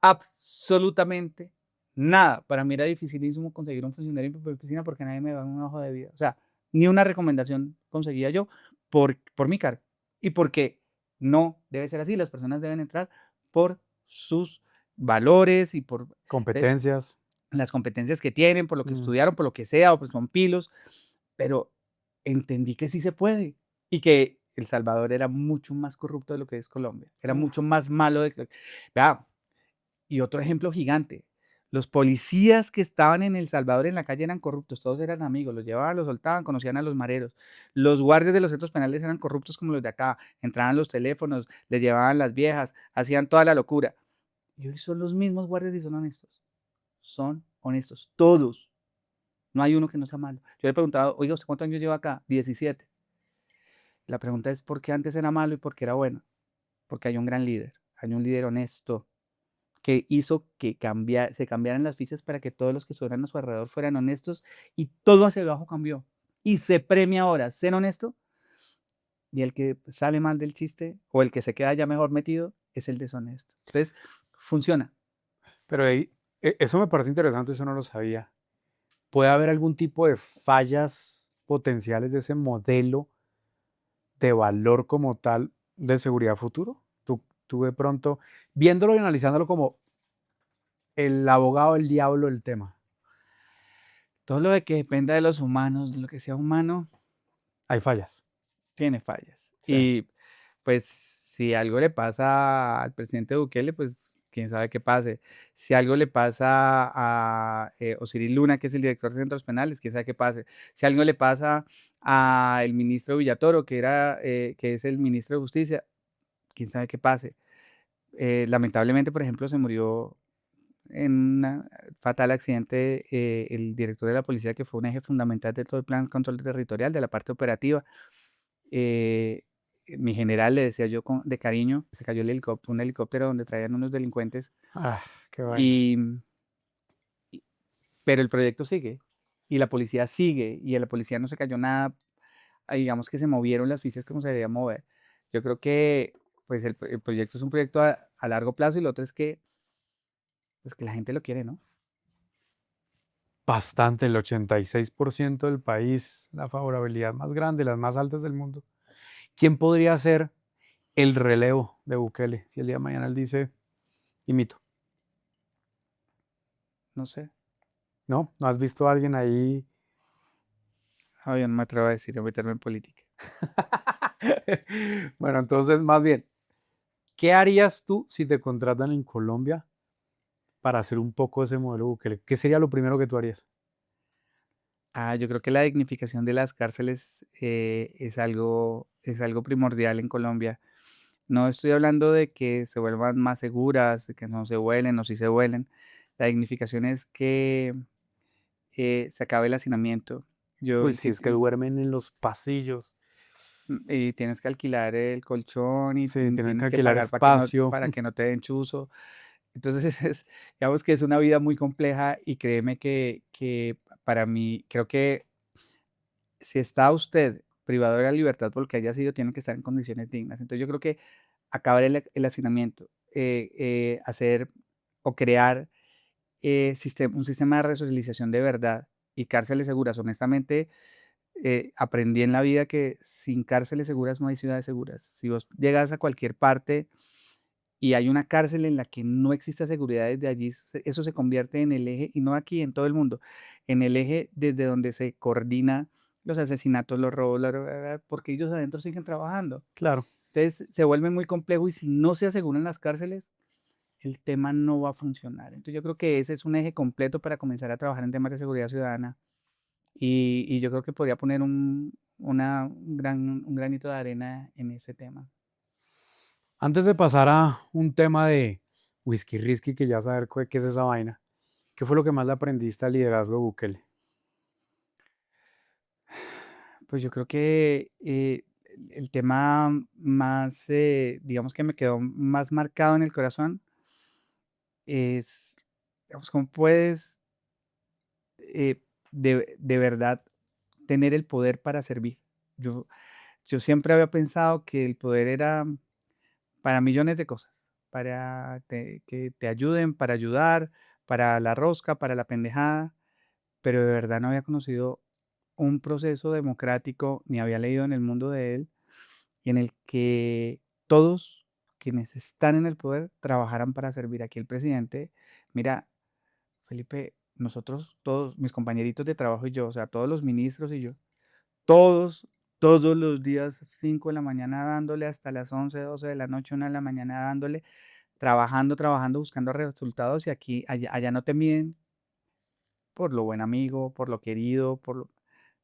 Absolutamente nada. Para mí era dificilísimo conseguir un funcionario en mi oficina porque nadie me daba una hoja de vida. O sea, ni una recomendación conseguía yo por mi cargo. Y porque no debe ser así. Las personas deben entrar por sus valores y por
Competencias.
las competencias que tienen, por lo que
Mm,
estudiaron, por lo que sea, o pues son pilos. Pero entendí que sí se puede y que El Salvador era mucho más corrupto de lo que es Colombia. Era
uf,
mucho más malo de. Vea, y otro ejemplo gigante, los policías que estaban en El Salvador en la calle eran corruptos, todos eran amigos, los llevaban, los soltaban, conocían a los mareros. Los guardias de los centros penales eran corruptos como los de acá, entraban los teléfonos, les llevaban las viejas, hacían toda la locura. Y hoy son los mismos guardias y son honestos. Son honestos, todos. No hay uno que no sea malo. Yo le he preguntado, oiga, ¿usted cuántos años lleva acá? 17. La pregunta es, ¿por qué antes era malo y por qué era bueno? Porque hay un gran líder, hay un líder honesto que hizo que se cambiaran las fichas para que todos los que estuvieran a su alrededor fueran honestos y todo hacia abajo cambió. Y se premia ahora ser honesto y el que sale mal del chiste o el que se queda ya mejor metido es el deshonesto. Entonces, funciona.
Pero ahí, eso me parece interesante, eso no lo sabía. ¿Puede haber algún tipo de fallas potenciales de ese modelo de valor como tal de seguridad futuro? Tú de pronto, viéndolo y analizándolo como el abogado del diablo del tema,
Todo lo de que dependa de los humanos, de lo que sea humano,
hay fallas.
tiene fallas.
Sí.
Y pues si algo le pasa al presidente Bukele, pues quién sabe qué pase. Si algo le pasa a Osiris Luna, que es el director de centros penales, quién sabe qué pase. Si algo le pasa al ministro Villatoro, que es el ministro de Justicia, quién sabe qué pase. Lamentablemente, por ejemplo, se murió en un fatal accidente el director de la policía, que fue un eje fundamental de todo el plan de control territorial, de la parte operativa. Eh, Mi general, le decía yo de cariño, se cayó el helicóptero, un helicóptero donde traían unos delincuentes,
Ah, qué vaina.
y, y- pero el proyecto sigue y la policía sigue y a la policía no se cayó nada, digamos que se movieron las fichas como se debía mover. Yo creo que pues el proyecto es un proyecto a largo plazo y lo otro es que, pues, que la gente lo quiere, ¿no?
Bastante, el 86% del país, la favorabilidad más grande, las más altas del mundo. ¿Quién podría ser el relevo de Bukele si el día de mañana él dice, imito?
No sé.
¿No? ¿No has visto a alguien ahí?
Yo no me atrevo a decir, a meterme en política.
Bueno, entonces, más bien, ¿qué harías tú si te contratan en Colombia para hacer un poco ese modelo Bukele? ¿Qué sería lo primero que tú harías?
Yo creo que la dignificación de las cárceles es algo primordial en Colombia. No estoy hablando de que se vuelvan más seguras, de que no se vuelen o si se vuelen. La dignificación es que se acabe el hacinamiento.
Uy, si es que duermen en los pasillos,
Y tienes que alquilar el colchón y
sí, tienen que
tienes que
alquilar
pagar
espacio.
para que no te den chuzo. Entonces, digamos que es una vida muy compleja y créeme que para mí, creo que si está usted privado de la libertad por lo que haya sido, tiene que estar en condiciones dignas. Entonces, yo creo que acabar el hacinamiento, hacer o crear un sistema de resocialización de verdad y cárceles seguras. Honestamente, aprendí en la vida que sin cárceles seguras no hay ciudades seguras. Si vos llegas a cualquier parte y hay una cárcel en la que no existe seguridad desde allí, eso se convierte en el eje, y no aquí, en todo el mundo, en el eje desde donde se coordina los asesinatos, los robos, porque ellos adentro siguen trabajando.
Claro.
Entonces se vuelve muy complejo y si no se aseguran las cárceles, el tema no va a funcionar. Entonces yo creo que ese es un eje completo para comenzar a trabajar en temas de seguridad ciudadana y yo creo que podría poner un granito de arena en ese tema.
Antes de pasar a un tema de whisky risky, que ya saber qué es esa vaina, ¿qué fue lo que más le aprendiste al liderazgo de Bukele?
Pues yo creo que el tema más, digamos que me quedó más marcado en el corazón es, digamos, cómo puedes de verdad tener el poder para servir. Yo, yo siempre había pensado que el poder era para millones de cosas, para que te ayuden, para ayudar, para la rosca, para la pendejada, pero de verdad no había conocido un proceso democrático, ni había leído en el mundo de él, y en el que todos quienes están en el poder trabajaran para servir. Aquí el presidente, mira, Felipe, nosotros todos, mis compañeritos de trabajo y yo, o sea, todos los ministros y yo, todos, todos los días, 5 de la mañana dándole hasta las 11 12 de la noche, 1 de la mañana dándole, trabajando, trabajando, buscando resultados, y aquí, allá no te miden por lo buen amigo, por lo querido,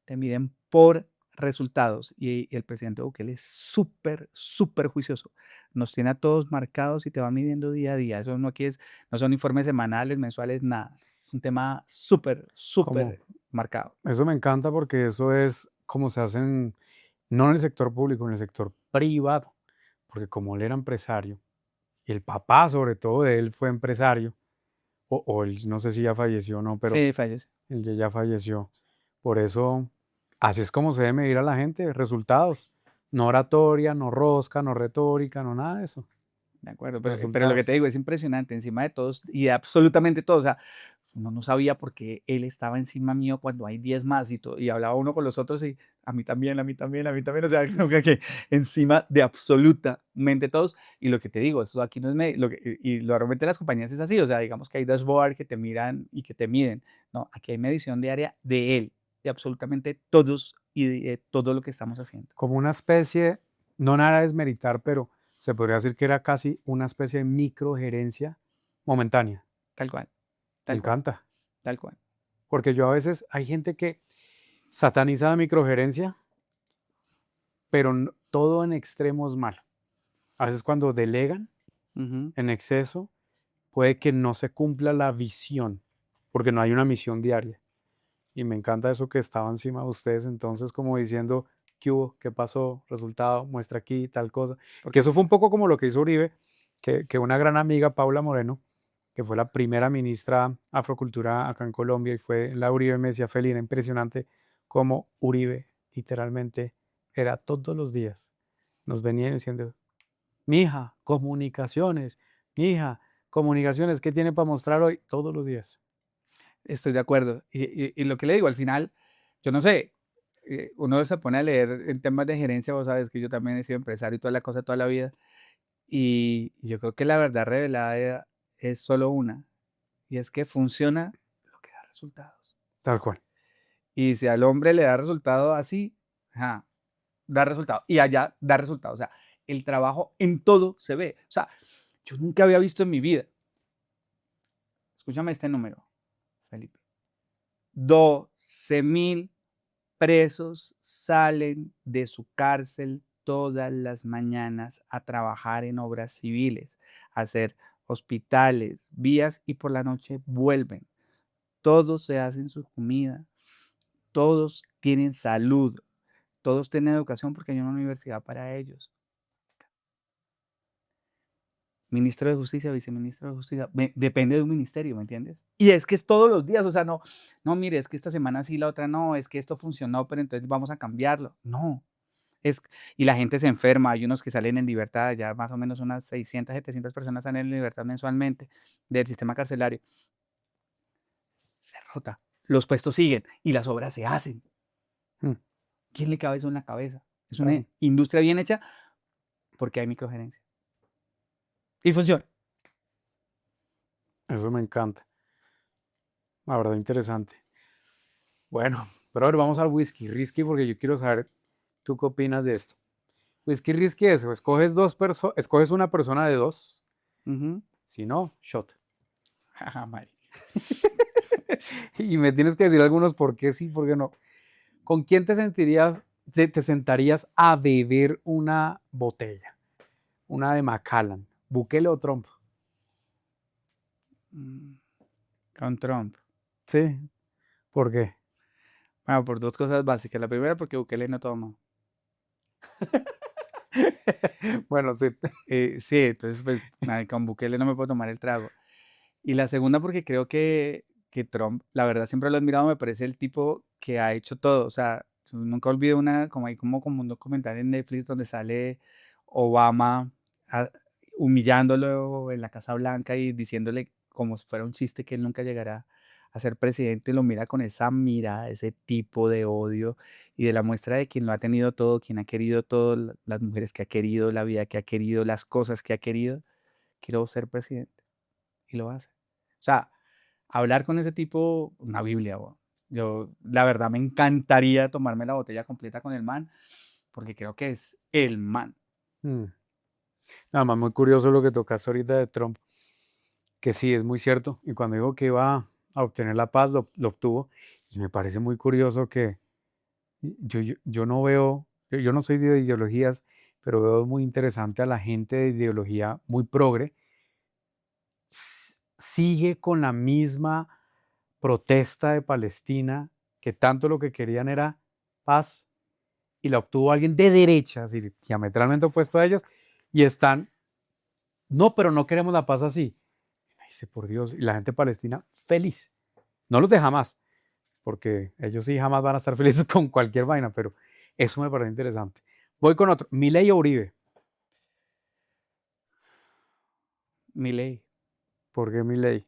te miden por resultados. Y el presidente Bukele es súper, súper juicioso. Nos tiene a todos marcados y te va midiendo día a día. No son informes semanales, mensuales, nada. Es un tema súper,
Como,
súper. marcado.
Eso me encanta porque eso es como se hacen, no en el sector público, en el sector privado. Porque como él era empresario, y el papá sobre todo de él fue empresario, o él no sé si ya falleció o no, pero
Sí, falleció.
él ya falleció. Por eso, así es como se debe medir a la gente, resultados. No oratoria, no rosca, no retórica, no nada de eso.
De acuerdo, pero lo que
Resultados.
te digo es impresionante, encima de todos y de absolutamente todos. O sea, uno no sabía por qué él estaba encima mío cuando hay 10 más y hablaba uno con los otros y a mí también, a mí también, a mí también. O sea, como que encima de absolutamente todos. Y lo que te digo, esto aquí no es, y normalmente las compañías es así. O sea, digamos que hay dashboard que te miran y que te miden. No, aquí hay medición diaria de él, de absolutamente todos y de todo lo que estamos haciendo.
Como una especie, no nada desmeritar, pero se podría decir que era casi una especie de microgerencia momentánea.
Tal cual,
Me
tal cual,
encanta.
tal cual.
Porque yo a veces hay gente que sataniza la microgerencia, pero todo en extremo es malo. A veces cuando delegan
Ujú.
en exceso, puede que no se cumpla la visión, porque no hay una misión diaria. Y me encanta eso que estaba encima de ustedes, entonces como diciendo, ¿qué hubo? ¿Qué pasó? Resultado, muestra aquí, tal cosa. Que eso fue un poco como lo que hizo Uribe, que una gran amiga, Paula Moreno, que fue la primera ministra afrocultura acá en Colombia y fue la Uribe, me decía, Felina, impresionante como Uribe literalmente era todos los días. Nos venía diciendo, mija, comunicaciones, mija, comunicaciones, ¿qué tiene para mostrar hoy? Todos los días.
Estoy de acuerdo. Y lo que le digo, al final, yo no sé, uno se pone a leer en temas de gerencia, vos sabes que yo también he sido empresario y toda la cosa toda la vida, y yo creo que la verdad revelada es solo una, y es que funciona lo que da resultados.
Tal cual.
Y si al hombre le da resultado así, ajá, da resultado. Y allá da resultado. O sea, el trabajo en todo se ve. O sea, yo nunca había visto en mi vida, escúchame este número, Felipe, 12,000 presos salen de su cárcel todas las mañanas a trabajar en obras civiles, a hacer hospitales, vías y por la noche vuelven. Todos se hacen su comida, todos tienen salud, todos tienen educación porque hay una universidad para ellos. Ministro de Justicia, viceministro de Justicia, depende de un ministerio, ¿me entiendes? Y es que es todos los días, o sea, no, no, mire, es que esta semana sí, la otra no, es que esto funcionó, pero entonces vamos a cambiarlo. No, y la gente se enferma, hay unos que salen en libertad, ya más o menos unas 600, 700 personas salen en libertad mensualmente del sistema carcelario. Se rota, los puestos siguen y las obras se hacen.
Mm,
¿Quién le cabe eso en la cabeza? Es una
claro.
industria bien hecha porque hay microgerencia. Y funciona.
Eso me encanta. La verdad, interesante. Bueno, pero ahora vamos al whisky risky porque yo quiero saber tú qué opinas de esto. Whisky risky es, o escoges una persona de dos,
Ujú.
si no, shot.
Ajá, Mari.
Y me tienes que decir algunos por qué sí, por qué no. ¿Con quién te sentirías, te sentarías a beber una botella? Una de Macallan. ¿Bukele o Trump?
Mm, Con Trump.
Sí, ¿por qué?
Bueno, por dos cosas básicas. La primera, porque Bukele no toma.
Bueno, sí.
Sí, entonces, pues, con Bukele no me puedo tomar el trago. Y la segunda, porque creo que Trump, la verdad, siempre lo he admirado, me parece el tipo que ha hecho todo. O sea, nunca olvido como hay como un documental en Netflix donde sale Obama ah, humillándolo en la Casa Blanca y diciéndole como si fuera un chiste que él nunca llegará a ser presidente, y lo mira con esa mirada, ese tipo de odio y de la muestra de quien lo ha tenido todo, quien ha querido todo, las mujeres que ha querido, la vida que ha querido, las cosas que ha querido. Quiero ser presidente y lo hace. O sea, hablar con ese tipo, una Biblia, weón. Yo, la verdad, me encantaría tomarme la botella completa con el man, porque creo que es el man.
Mm. Nada más muy curioso lo que tocaste ahorita de Trump, que sí, es muy cierto. Y cuando digo que iba a obtener la paz, lo obtuvo. Y me parece muy curioso que yo no veo, yo no soy de ideologías, pero veo muy interesante a la gente de ideología muy progre. Sigue con la misma protesta de Palestina que tanto lo que querían era paz y la obtuvo alguien de derecha, así, diametralmente opuesto a ellos, y están, no, pero no queremos la paz así. Ay, dice, por Dios, y la gente palestina feliz. No los de jamás, porque ellos sí jamás van a estar felices con cualquier vaina, pero eso me parece interesante. Voy con otro, Milei o Uribe.
Milei.
¿Por qué Milei?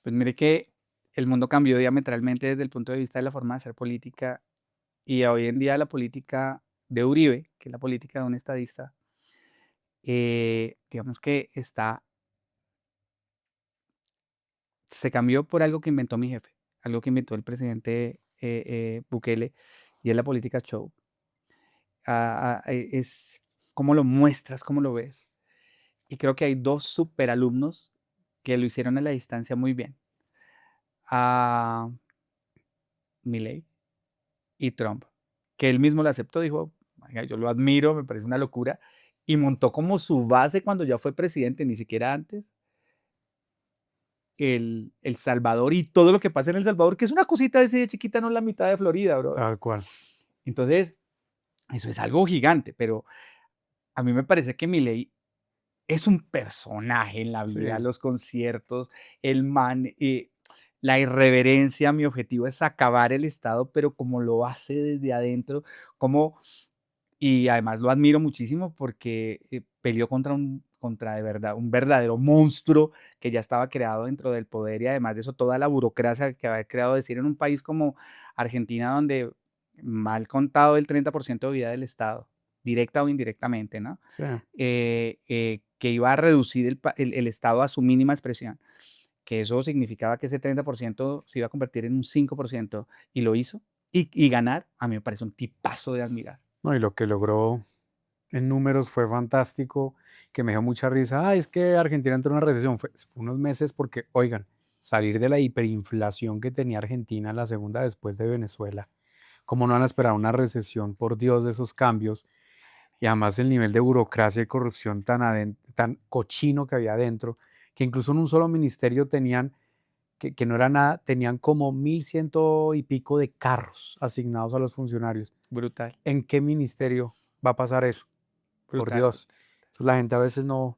Pues mire que el mundo cambió diametralmente desde el punto de vista de la forma de hacer política y hoy en día la política de Uribe, que es la política de un estadista, digamos que se cambió por algo que inventó mi jefe, algo que inventó el presidente Bukele, y es la política show. Es cómo lo muestras, cómo lo ves. Y creo que hay dos superalumnos que lo hicieron a la distancia muy bien. A Milei y Trump, que él mismo lo aceptó, dijo, "Oiga, yo lo admiro, me parece una locura", y montó como su base cuando ya fue presidente, ni siquiera antes, El Salvador y todo lo que pasa en El Salvador, que es una cosita así de chiquita, no es la mitad de Florida, bro.
Tal cual.
Entonces, eso es algo gigante, pero a mí me parece que Milei es un personaje en la vida,
Sí.
los conciertos, el man, la irreverencia, mi objetivo es acabar el Estado, pero como lo hace desde adentro, como, y además lo admiro muchísimo porque peleó contra de verdad, un verdadero monstruo que ya estaba creado dentro del poder y además de eso toda la burocracia que había creado, decir, en un país como Argentina donde mal contado el 30% de vida del Estado, directa o indirectamente, ¿no?
Sí.
Que iba a reducir el Estado a su mínima expresión, que eso significaba que ese 30% se iba a convertir en un 5% y lo hizo. Y ganar, a mí me parece un tipazo de admirar.
No, y lo que logró en números fue fantástico, que me dio mucha risa. Ah, es que Argentina entró en una recesión. Fue unos meses porque, oigan, salir de la hiperinflación que tenía Argentina, la segunda después de Venezuela, ¿cómo no van a esperar una recesión, por Dios, de esos cambios? Y además el nivel de burocracia y corrupción tan cochino que había adentro, que incluso en un solo ministerio tenían, que no era nada, tenían como 1.100 y pico de carros asignados a los funcionarios.
Brutal,
¿En qué ministerio va a pasar eso? Por
brutal.
Dios. Entonces, la gente a veces no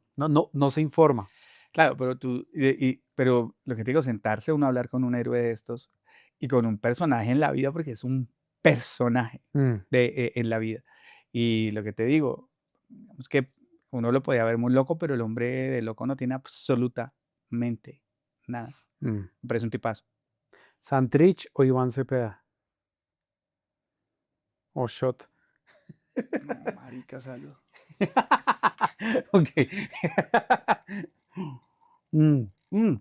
se informa.
Claro, pero lo que te digo, sentarse uno a hablar con un héroe de estos y con un personaje en la vida, porque es un personaje
Mm,
en la vida. Y lo que te digo, es que uno lo podía ver muy loco, pero el hombre de loco no tiene absolutamente nada.
mm.
Me parece un tipazo.
¿Santrich o Iván Cepeda? O Shot.
No, marica, salud.
Ok. Mm.
Mm,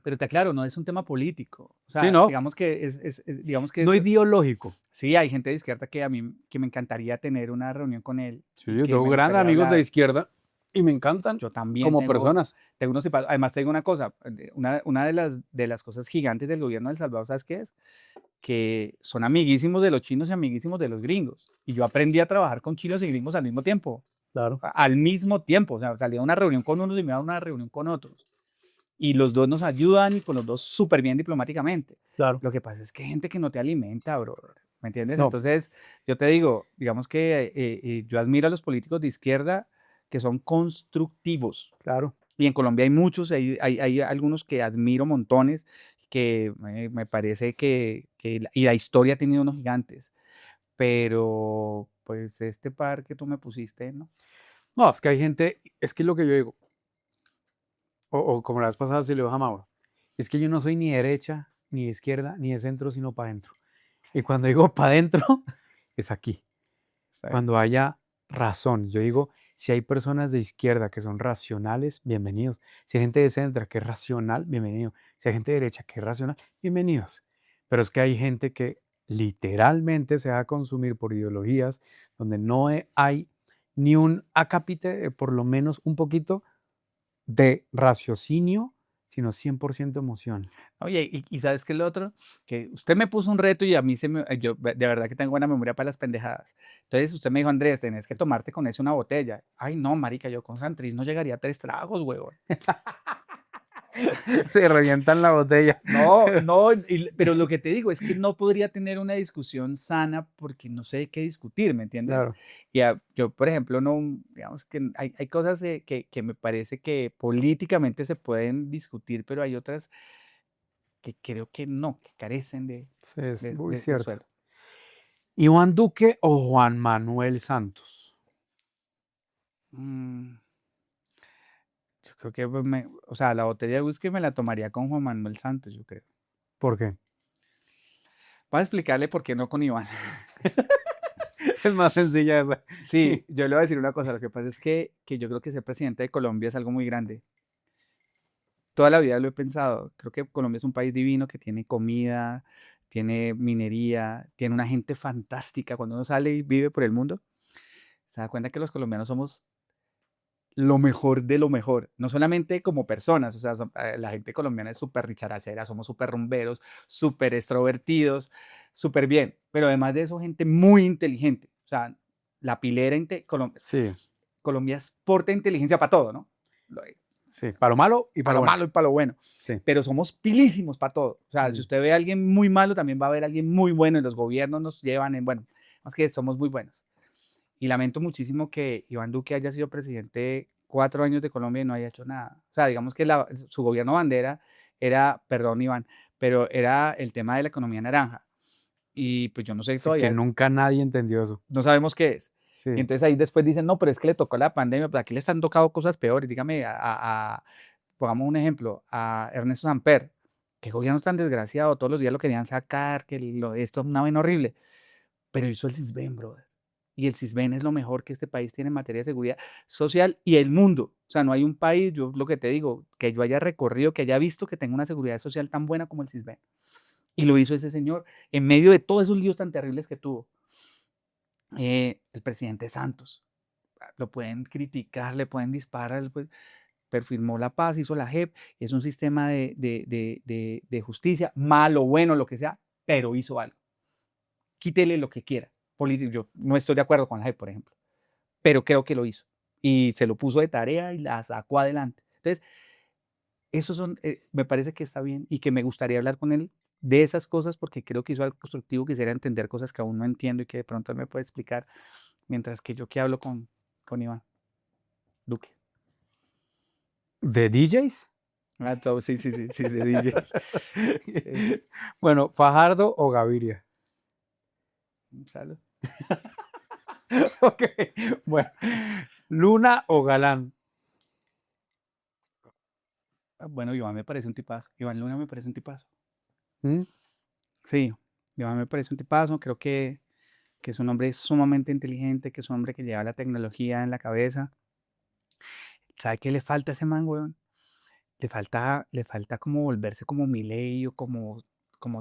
pero te aclaro, no es un tema político. O
Sí,
sea,
no,
digamos que digamos que
no ideológico.
sí, hay gente de izquierda que a mí que me encantaría tener una reunión con él
Sí,
y
yo
que
tengo
me
grandes
gustaría
amigos de
hablar.
izquierda y me encantan
Yo también
como personas.
tengo unos tipazos. Además, te digo una cosa, una de las cosas gigantes del gobierno de El Salvador, ¿sabes qué es? Que son amiguísimos de los chinos y amiguísimos de los gringos. Y yo aprendí a trabajar con chinos y gringos al mismo tiempo.
Claro.
Al mismo tiempo. O sea, salía a una reunión con unos y me iba a una reunión con otros. Y los dos nos ayudan y con los dos súper bien diplomáticamente.
Claro.
Lo que pasa es que hay gente que no te alimenta, bro. ¿Me entiendes?
No,
Entonces, yo te digo, digamos que yo admiro a los políticos de izquierda que son constructivos.
claro.
Y en Colombia hay muchos, hay algunos que admiro montones, que me parece y la historia ha tenido unos gigantes. Pero, pues, este par que tú me pusiste, ¿no?
No, es que hay gente, es que es lo que yo digo, o como la vez pasada se le dijo a Mauro, es que yo no soy ni derecha, ni de izquierda, ni de centro, sino para adentro. Y cuando digo para adentro, es aquí.
¿Sabes?
Cuando haya razón. Yo digo, si hay personas de izquierda que son racionales, bienvenidos. Si hay gente de centro que es racional, bienvenido. Si hay gente de derecha que es racional, bienvenidos. Pero es que hay gente que literalmente se va a consumir por ideologías donde no hay ni un acápite, por lo menos un poquito de raciocinio, sino 100% emoción.
Oye, y ¿sabes qué es lo otro? Que usted me puso un reto y a mí yo de verdad que tengo buena memoria para las pendejadas. Entonces usted me dijo, Andrés, tenés que tomarte con eso una botella. Ay, no, marica, yo con Santriz no llegaría a 3 tragos, huevón.
Se revientan la botella.
No, no, pero lo que te digo es que no podría tener una discusión sana porque no sé de qué discutir, ¿me entiendes?
Claro.
Y yo, por ejemplo, no, digamos que hay cosas que me parece que políticamente se pueden discutir, pero hay otras que creo que no, que carecen
Sí, es muy
de
cierto.
suelo.
¿Iván Duque o Juan Manuel Santos?
Mm, yo creo que, pues, o sea, la botella de whisky me la tomaría con Juan Manuel Santos, yo creo.
¿Por qué?
Voy a explicarle por qué no con Iván.
Es más sencilla esa.
Sí, yo le voy a decir una cosa, lo que pasa es que yo creo que ser presidente de Colombia es algo muy grande. Toda la vida lo he pensado. Creo que Colombia es un país divino que tiene comida, tiene minería, tiene una gente fantástica. Cuando uno sale y vive por el mundo, se da cuenta que los colombianos somos lo mejor de lo mejor. No solamente como personas, o sea, la gente colombiana es súper richaracera, somos súper rumberos, súper extrovertidos, súper bien. Pero además de eso, gente muy inteligente. O sea, la pilera,
Sí,
Colombia exporta inteligencia para todo, ¿no?
sí. Para lo malo y
Para
para lo
lo
bueno.
malo y para lo bueno.
Sí.
Pero somos pilísimos para todo. O sea, si usted ve a alguien muy malo, también va a haber alguien muy bueno. Y los gobiernos nos llevan en, bueno, más que somos muy buenos. Y lamento muchísimo que Iván Duque haya sido presidente 4 años de Colombia y no haya hecho nada. O sea, digamos que su gobierno bandera era, perdón Iván, pero era el tema de la economía naranja. Y pues yo no sé
Sí, que
todavía,
nunca nadie entendió eso.
no sabemos qué es. Y
Sí.
entonces ahí después dicen, no, pero es que le tocó la pandemia, pues aquí les han tocado cosas peores. Dígame, pongamos un ejemplo, a Ernesto Samper, qué gobierno tan desgraciado, todos los días lo querían sacar, que esto es una vaina horrible, pero hizo el CISBEN, brother. Y el CISBEN es lo mejor que este país tiene en materia de seguridad social y el mundo. O sea, no hay un país, yo lo que te digo, que yo haya recorrido, que haya visto que tenga una seguridad social tan buena como el CISBEN. Y lo hizo ese señor en medio de todos esos líos tan terribles que tuvo. El presidente Santos, lo pueden criticar, le pueden disparar, pero firmó la paz, hizo la JEP, es un sistema de justicia, malo, bueno, lo que sea, pero hizo algo. Quítele lo que quiera. Yo no estoy de acuerdo con la JEP, por ejemplo, pero creo que lo hizo. Y se lo puso de tarea y la sacó adelante. Entonces, me parece que está bien y que me gustaría hablar con él de esas cosas porque creo que hizo algo constructivo, quisiera entender cosas que aún no entiendo y que de pronto él me puede explicar, mientras que yo que hablo con Iván Duque.
¿De DJs?
Sí, sí, sí, sí, de DJs. Sí.
Bueno, ¿Fajardo o Gaviria?
Salud.
Ok, bueno. ¿Luna o Galán?
Bueno, Iván me parece un tipazo. Iván Luna me parece un tipazo.
¿Mm?
Sí, Iván me parece un tipazo. Creo que es un hombre sumamente inteligente, que es un hombre que lleva la tecnología en la cabeza. ¿Sabe qué le falta a ese man, weón? Le falta como volverse como Milei o como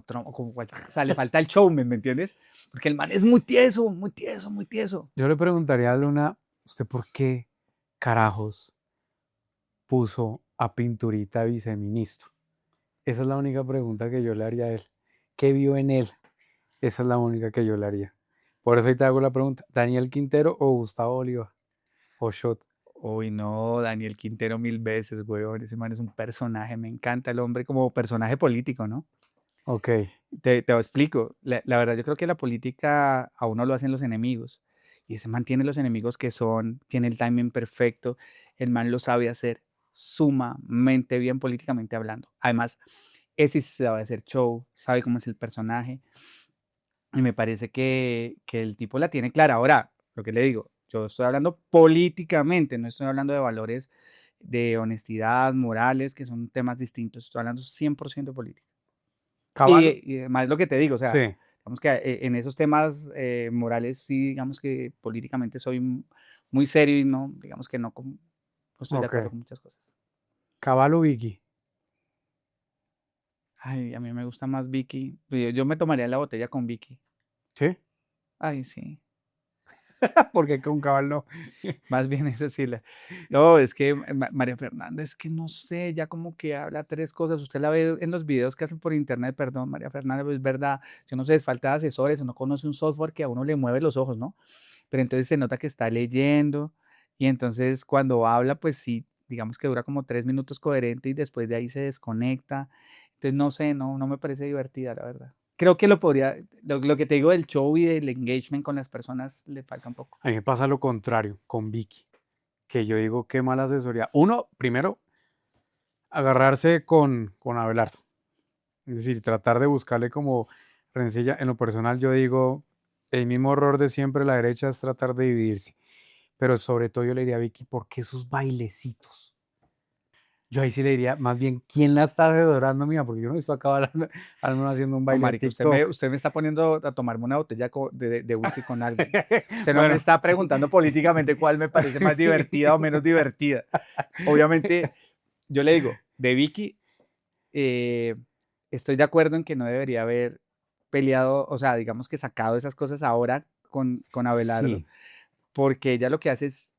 Trump, o sea, le falta el showman, ¿me entiendes? Porque el man es muy tieso, muy tieso, muy tieso.
Yo le preguntaría a Luna, ¿usted por qué carajos puso a Pinturita viceministro? Esa es la única pregunta que yo le haría a él. ¿Qué vio en él? Esa es la única que yo le haría. Por eso ahí te hago la pregunta, ¿Daniel Quintero o Gustavo Bolívar? O Shot.
Uy, no, Daniel Quintero 1000 veces, weón. Ese man es un personaje, me encanta el hombre como personaje político, ¿no?
Ok,
Te lo explico. La verdad, yo creo que la política a uno lo hacen los enemigos. Y ese man tiene los enemigos que tiene el timing perfecto. El man lo sabe hacer sumamente bien políticamente hablando. Además, ese sí sabe hacer show, sabe cómo es el personaje. Y me parece que el tipo la tiene clara. Ahora, lo que le digo, yo estoy hablando políticamente, no estoy hablando de valores de honestidad, morales, que son temas distintos. Estoy hablando 100% político.
Caballo.
Y además lo que te digo, o sea,
Sí,
digamos que en esos temas morales sí, digamos que políticamente soy muy serio y no, digamos que no estoy de acuerdo
ok.
con muchas cosas.
Caballo Vicky.
Ay, a mí me gusta más Vicky. Yo me tomaría la botella con Vicky.
¿Sí?
Ay, sí.
Porque con caballo
Más bien esa sí. No, es que María Fernanda, es que no sé, ya como que habla tres cosas. Usted la ve en los videos que hacen por internet, perdón, María Fernanda, pues es verdad. Yo no sé, es falta de asesores o no conoce un software que a uno le mueve los ojos, ¿no? Pero entonces se nota que está leyendo y entonces cuando habla, pues sí, digamos que dura como 3 minutos coherente y después de ahí se desconecta. Entonces, no sé, no me parece divertida, la verdad. Creo que lo que te digo del show y del engagement con las personas le falta un poco.
A mí me pasa lo contrario con Vicky, que yo digo, qué mala asesoría. Uno, primero, agarrarse con Abelardo. Es decir, tratar de buscarle como rencilla. En lo personal, yo digo, el mismo error de siempre la derecha es tratar de dividirse. Pero sobre todo yo le diría a Vicky, ¿por qué esos bailecitos? Yo ahí sí le diría, más bien, ¿quién la está adorando, mía? Porque yo no he visto acá al menos haciendo un
No,
baile de
marica,
TikTok.
usted me está poniendo a tomarme una botella de whisky con algo. Usted no me
Bueno,
está preguntando políticamente cuál me parece más divertida o menos divertida. Obviamente, yo le digo, de Vicky, eh, estoy de acuerdo en que no debería haber peleado, o sea, digamos que sacado esas cosas ahora con Abelardo,
sí,
porque ella lo que hace es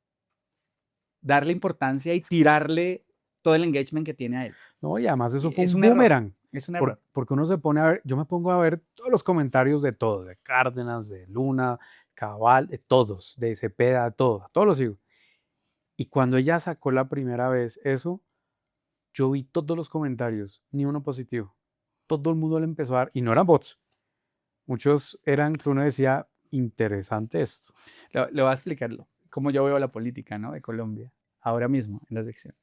darle importancia y tirarle todo el engagement que tiene a él.
no, y además eso
Y
fue
es
un
un error,
boomerang.
es un error.
Porque uno se pone a ver, yo me pongo a ver todos los comentarios de todo, de Cárdenas, de Luna, Cabal, de todos, de Cepeda, de todo, a todos los sigo. Y cuando ella sacó la primera vez eso, yo vi todos los comentarios, ni uno positivo. Todo el mundo le empezó a dar, y no eran bots, muchos eran que uno decía, interesante esto.
Le voy a explicarlo, cómo yo veo la política, ¿no? De Colombia, ahora mismo, en la elección.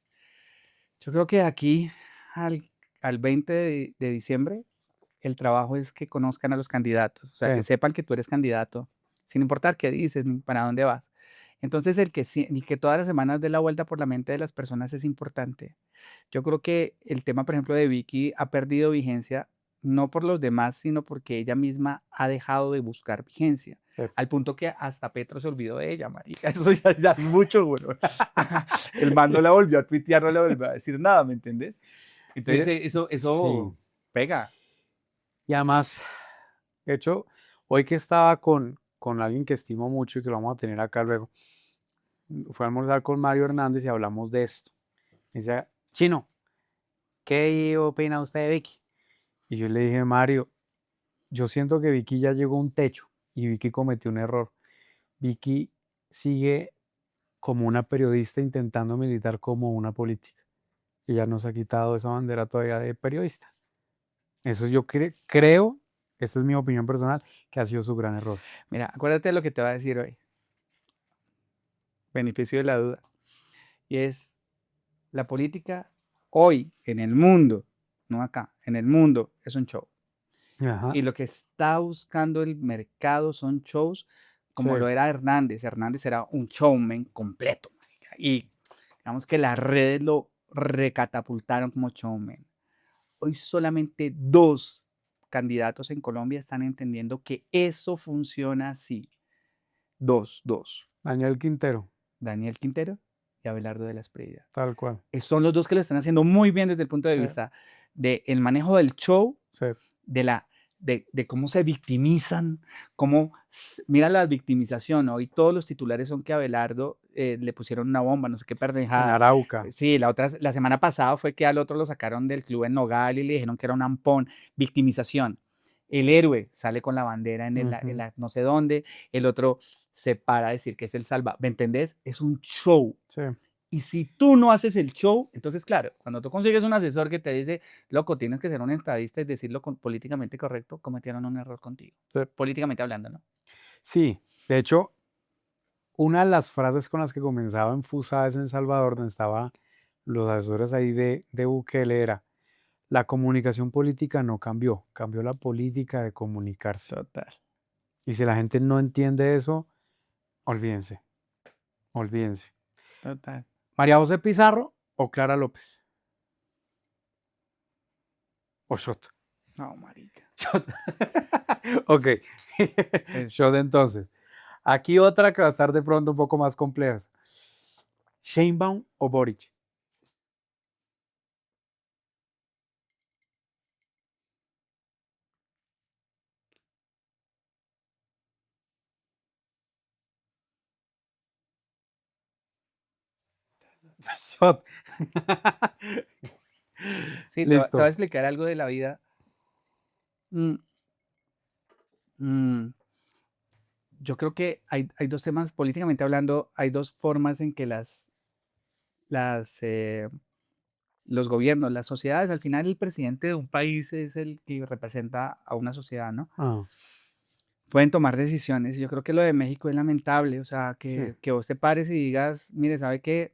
Yo creo que aquí, al, al 20 de diciembre, el trabajo es que conozcan a los candidatos, o
Sí,
sea, que sepan que tú eres candidato, sin importar qué dices ni para dónde vas. Entonces, el que todas las semanas dé la vuelta por la mente de las personas es importante. Yo creo que el tema, por ejemplo, de Vicky ha perdido vigencia, no por los demás, sino porque ella misma ha dejado de buscar vigencia,
sí.
al punto que hasta Petro se olvidó de ella, marica. Eso ya es mucho, güey. El man no la volvió a tuitear, no le volvió a decir nada, ¿me entendés? Entonces,
Mire, sí.
eso pega.
Y además, de hecho, hoy que estaba con alguien que estimo mucho y que lo vamos a tener acá luego, fue a almorzar con Mario Hernández y hablamos de esto. Me dice, Chino, ¿qué opina usted de Vicky? Y yo le dije, Mario, yo siento que Vicky ya llegó a un techo y Vicky cometió un error. Vicky sigue como una periodista intentando militar como una política. Y ya nos ha quitado esa bandera todavía de periodista. Eso yo creo, esta es mi opinión personal, que ha sido su gran error.
Mira, acuérdate de lo que te va a decir hoy. Beneficio de la duda. Y es la política hoy en el mundo, no acá, en el mundo es un show.
Ajá,
Y lo que está buscando el mercado son shows
sí,
como lo era Hernández. Hernández era un showman completo, marica. Y digamos que las redes lo recatapultaron como showman. Hoy solamente dos candidatos en Colombia están entendiendo que eso funciona así. Dos.
Daniel Quintero,
Daniel Quintero y Abelardo de la Espriella.
tal cual.
Son los dos que lo están haciendo muy bien desde el punto de
Sí,
vista del manejo del show,
sí.
de, la, de cómo se victimizan, mira la victimización, ¿no? Y todos los titulares son que a Abelardo le pusieron una bomba, no sé qué
En
perdejada.
Arauca.
Sí, la semana pasada fue que al otro lo sacaron del club en Nogal y le dijeron que era un ampón, victimización. El héroe sale con la bandera en
Ujú,
la no sé dónde, el otro se para a decir que es el salva. ¿Me entendés? Es un show.
sí,
Y si tú no haces el show, entonces, claro, cuando tú consigues un asesor que te dice, loco, tienes que ser un estadista y decirlo políticamente correcto, cometieron un error contigo.
sí.
Políticamente hablando, ¿no?
Sí, de hecho, una de las frases con las que comenzaba en Fusadas en El Salvador, donde estaban los asesores ahí de Bukele, era, la comunicación política no cambió, cambió la política de comunicarse.
Total,
Y si la gente no entiende eso, olvídense, olvídense.
total.
María José Pizarro o Clara López. O Shot.
No, marica.
Shot. Ok.
Es,
Shot entonces. Aquí otra que va a estar de pronto un poco más compleja. Sheinbaum o Boric. Shot.
sí, te voy a
Listo.
explicar algo de la vida. Mm, mm, yo creo que hay dos temas, políticamente hablando, hay dos formas en que los gobiernos, las sociedades. Al final, el presidente de un país es el que representa a una sociedad, ¿no?
Ah,
Pueden tomar decisiones. Y yo creo que lo de México es lamentable. O sea,
sí.
que vos te pares y digas, mire, ¿sabe qué?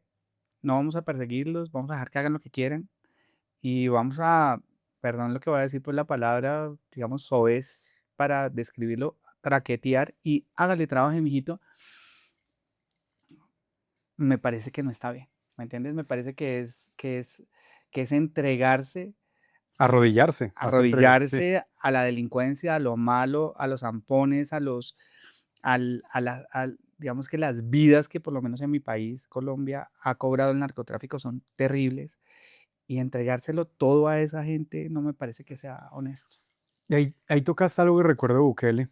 No vamos a perseguirlos, vamos a dejar que hagan lo que quieran y vamos a, perdón lo que voy a decir por la palabra, digamos, soez para describirlo, traquetear y hágale trabajo, mijito. Me parece que no está bien, ¿me entiendes? Me parece que es entregarse,
Arrodillarse, más que entregarse, sí.
arrodillarse a la delincuencia, a lo malo, a los zampones, digamos que las vidas que por lo menos en mi país, Colombia, ha cobrado el narcotráfico son terribles y entregárselo todo a esa gente no me parece que sea honesto.
Y ahí tocaste algo que recuerdo de Bukele,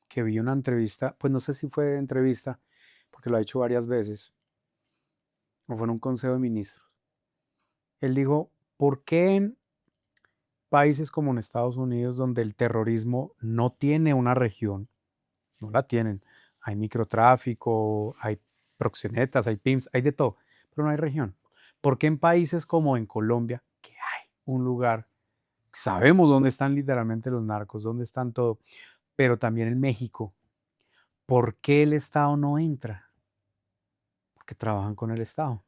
que vi una entrevista, pues no sé si fue entrevista, porque lo ha hecho varias veces, o fue en un consejo de ministros. Él dijo, ¿por qué en países como en Estados Unidos, donde el terrorismo no tiene una región, no la tienen, hay microtráfico, hay proxenetas, hay PIMS, hay de todo, pero no hay región? ¿Por qué en países como en Colombia, que hay un lugar, sabemos dónde están literalmente los narcos, dónde están todo, pero también en México, ¿por qué el Estado no entra? Porque trabajan con el Estado.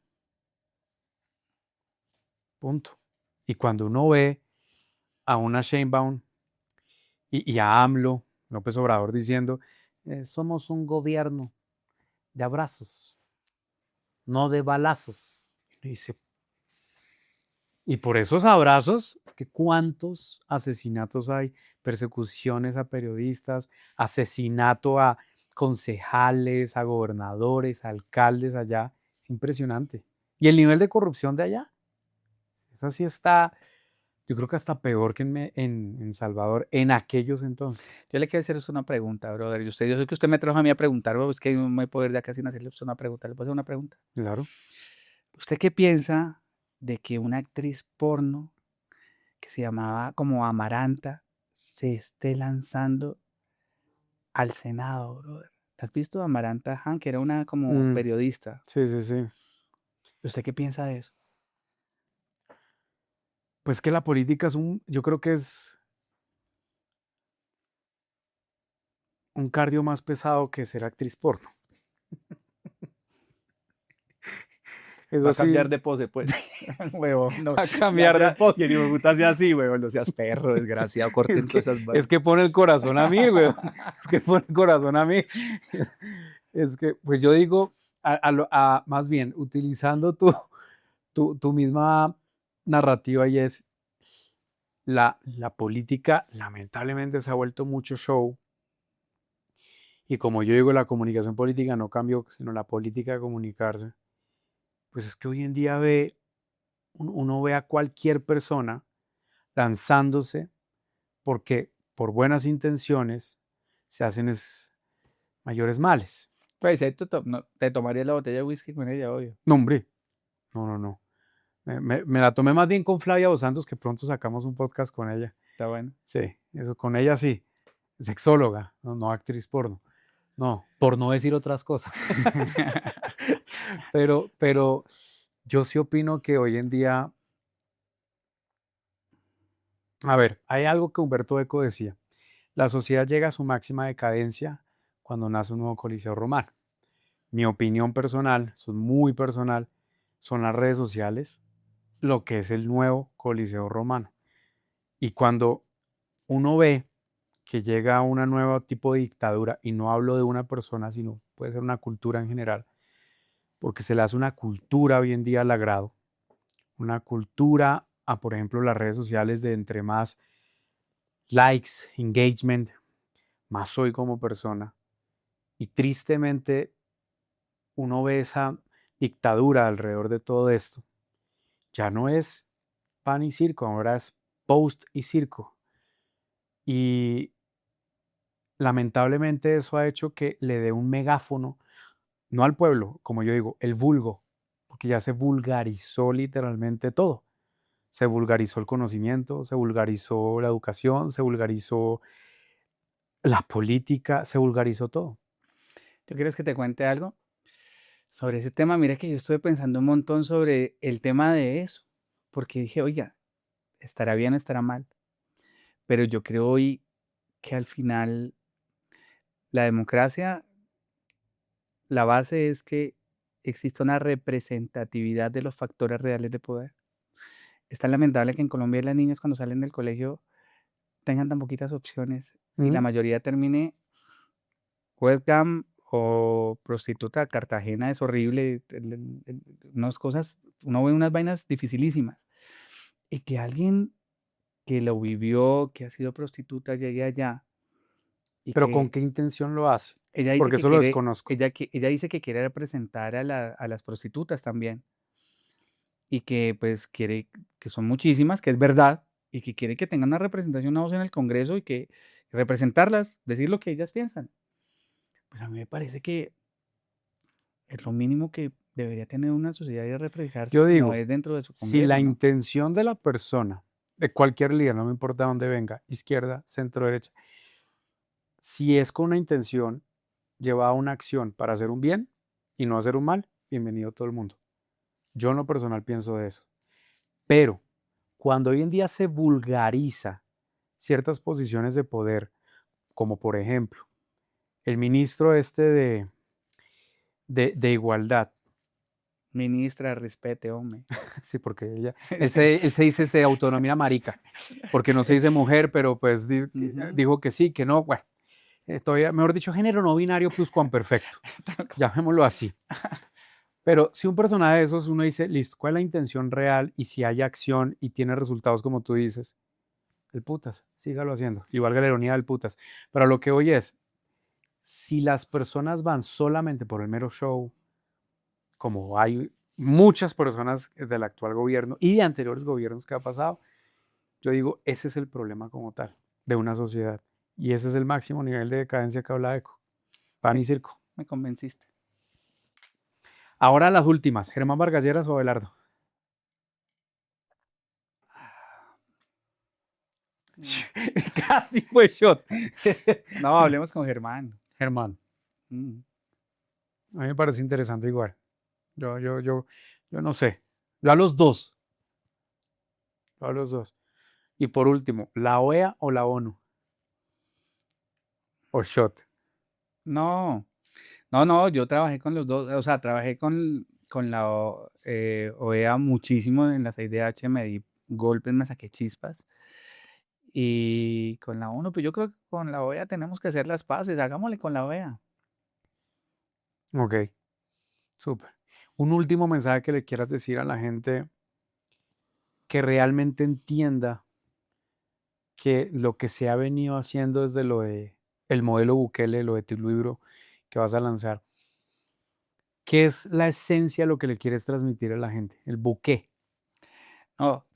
Punto. Y cuando uno ve a una Sheinbaum y a AMLO, López Obrador, diciendo, somos un gobierno de abrazos, no de balazos. Y dice, y por esos abrazos, es que cuántos asesinatos hay, persecuciones a periodistas, asesinato a concejales, a gobernadores, a alcaldes allá. Es impresionante. Y el nivel de corrupción de allá, esa sí está, yo creo que hasta peor que en Salvador en aquellos entonces.
Yo le quiero hacer usted una pregunta, brother. Yo sé que usted me trajo a mí a preguntar, bro, es que no me puedo ir de acá sin hacerle a usted una pregunta. ¿Le puedo hacer una pregunta?
Claro.
¿Usted qué piensa de que una actriz porno que se llamaba como Amaranta se esté lanzando al Senado, brother? ¿Has visto a Amaranta Han, que era una como
Mm,
periodista?
sí, sí, sí.
¿Usted qué piensa de eso?
Pues que la política es yo creo que es un cardio más pesado que ser actriz porno.
Va
Eso
a cambiar
sí,
de pose, pues. Huevón, no.
a cambiar de
Y
post.
el hijo de puta sea así, huevón. No seas perro, desgraciado.
Es
Corten todas
que,
esas
es
vainas.
que pone el corazón a mí, güey. Es que pone el corazón a mí. Es que, pues yo digo, más bien, utilizando tu misma narrativa y es, la política lamentablemente se ha vuelto mucho show. Y como yo digo, la comunicación política no cambió, sino la política de comunicarse. Pues es que hoy en día uno ve a cualquier persona lanzándose porque por buenas intenciones se hacen mayores males.
Pues no, te tomaría la botella de whisky con ella, obvio.
No, hombre, no, no, no. Me la tomé más bien con Flavia Dos Santos, que pronto sacamos un podcast con ella.
Está bueno.
Sí, eso con ella sí. Sexóloga, no, no actriz porno. No, por no decir otras cosas. Pero yo sí opino que hoy en día, a ver, hay algo que Humberto Eco decía. La sociedad llega a su máxima decadencia cuando nace un nuevo Coliseo Romano. Mi opinión personal, eso es muy personal, son las redes sociales, lo que es el nuevo Coliseo Romano. Y cuando uno ve que llega una nueva tipo de dictadura, y no hablo de una persona, sino puede ser una cultura en general, porque se le hace una cultura hoy en día al agrado, una cultura a, por ejemplo, las redes sociales de entre más likes, engagement, más soy como persona. Y tristemente uno ve esa dictadura alrededor de todo esto. Ya no es pan y circo, ahora es post y circo. Y lamentablemente eso ha hecho que le dé un megáfono, no al pueblo, como yo digo, el vulgo, porque ya se vulgarizó literalmente todo. Se vulgarizó el conocimiento, se vulgarizó la educación, se vulgarizó la política, se vulgarizó todo.
¿Tú quieres que te cuente algo? Sobre ese tema, mira que yo estuve pensando un montón sobre el tema de eso, porque dije, oiga, estará bien o estará mal, pero yo creo hoy que al final la democracia, la base es que exista una representatividad de los factores reales de poder. Es tan lamentable que en Colombia las niñas cuando salen del colegio tengan tan poquitas opciones y la
¿Mm?
mayoría termine webcam o prostituta. Cartagena es horrible, unas cosas, uno ve unas vainas dificilísimas. Y que alguien que lo vivió, que ha sido prostituta, llegue allá y
Pero ¿con
que
qué intención lo hace?
ella dice
Porque
que
eso lo
quiere,
desconozco.
ella dice que quiere representar a las prostitutas también y que pues quiere, que son muchísimas, que es verdad, y que quiere que tengan una representación, una voz en el Congreso y que representarlas, decir lo que ellas piensan. Pues a mí me parece que es lo mínimo que debería tener una sociedad y reflejarse
Yo
como
digo,
es dentro de su
si la
Congreso, ¿no?
intención de la persona, de cualquier líder, no me importa dónde venga, izquierda, centro, derecha, si es con una intención llevada a una acción para hacer un bien y no hacer un mal, bienvenido todo el mundo. Yo en lo personal pienso de eso. Pero cuando hoy en día se vulgariza ciertas posiciones de poder, como por ejemplo el ministro este de igualdad,
Ministra, respete, hombre.
sí, porque él se dice se autonomía marica, porque no se dice mujer, pero pues
Ujú.
dijo que sí, que no, bueno, todavía, mejor dicho, género no binario pluscuamperfecto, llamémoslo así. Pero si un personaje de esos uno dice, listo, ¿cuál es la intención real? Y si hay acción y tiene resultados como tú dices, el putas, sígalo haciendo. Y valga la ironía del putas. Pero lo que hoy es, si las personas van solamente por el mero show, como hay muchas personas del actual gobierno y de anteriores gobiernos que ha pasado, yo digo, ese es el problema como tal de una sociedad. Y ese es el máximo nivel de decadencia que habla Eco. Pan
Me,
y circo.
me convenciste.
Ahora las últimas, Germán Vargas Lleras o Abelardo.
Mm.
Casi fue shot.
No, hablemos con Germán.
Germán,
Mm.
a mí me parece interesante igual. Yo no sé. Yo a los dos. Yo a los dos. Y por último, ¿la OEA o la ONU? O shot.
No, no, yo trabajé con los dos, o sea, trabajé con la OEA muchísimo en la 6DH, me di golpes, me saqué chispas. Y con la ONU, pues yo creo que con la OEA tenemos que hacer las paces, hagámosle con la OEA.
Ok, súper. Un último mensaje que le quieras decir a la gente que realmente entienda que lo que se ha venido haciendo desde lo de el modelo Bukele, lo de tu libro que vas a lanzar, ¿qué es la esencia de lo que le quieres transmitir a la gente? El buqué.
No,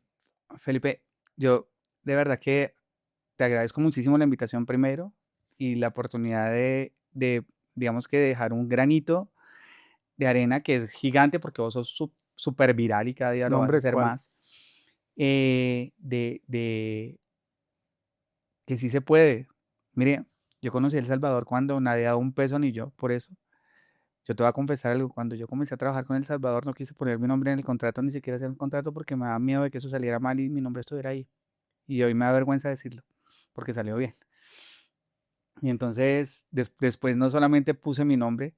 Felipe, yo de verdad que te agradezco muchísimo la invitación primero y la oportunidad digamos que dejar un granito de arena que es gigante porque vos sos súper viral y cada día lo vas a
¿Nombre
hacer
cuál?
más. De que sí se puede. Mire, yo conocí El Salvador cuando nadie daba un peso ni yo, por eso. Yo te voy a confesar algo, cuando yo comencé a trabajar con El Salvador no quise poner mi nombre en el contrato, ni siquiera hacer un contrato porque me daba miedo de que eso saliera mal y mi nombre estuviera ahí. Y hoy me da vergüenza decirlo, porque salió bien. Y entonces después no solamente puse mi nombre,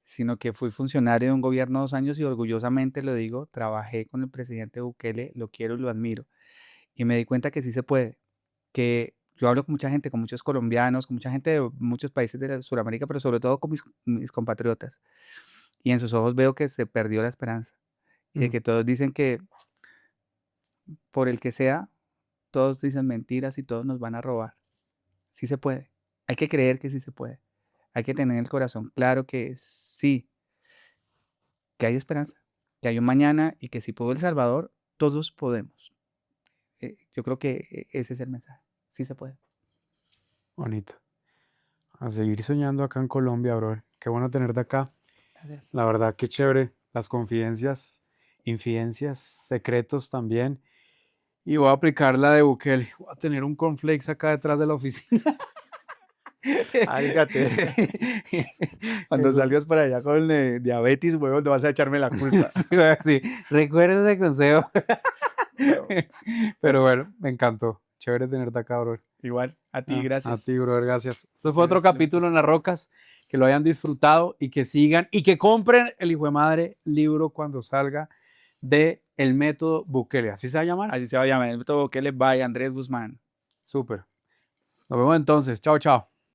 sino que fui funcionario de un gobierno 2 años y orgullosamente lo digo, trabajé con el presidente Bukele, lo quiero y lo admiro. Y me di cuenta que sí se puede, que yo hablo con mucha gente, con muchos colombianos, con mucha gente de muchos países de Sudamérica, pero sobre todo con mis compatriotas. Y en sus ojos veo que se perdió la esperanza y de
Mm,
que todos dicen que por el que sea, todos dicen mentiras y todos nos van a robar. Sí se puede. Hay que creer que sí se puede. Hay que tener el corazón claro que sí, que hay esperanza, que hay un mañana y que si pudo El Salvador, todos podemos. Yo creo que ese es el mensaje. Sí se puede.
bonito. A seguir soñando acá en Colombia, bro. Qué bueno tenerte acá.
Gracias.
La verdad, qué chévere. Las confidencias, infidencias, secretos también. Y voy a aplicar la de Bukele. Voy a tener un cornflakes acá detrás de la oficina.
Álgate. Cuando salgas para allá con diabetes, huevón, te vas a echarme la culpa.
Sí, recuerda ese consejo.
Huevón.
Pero bueno, me encantó. Chévere tenerte acá, bro.
Igual, a ti,
A
gracias.
ti, brother, gracias. Esto fue otro
Gracias,
capítulo en Las Rocas. Que lo hayan disfrutado y que sigan y que compren el hijo de madre libro cuando salga de El Método Bukele. ¿Así se va a llamar?
Así se va a llamar. Todo que les vaya, Andrés Guzmán.
Súper. Nos vemos entonces. Chao, chao.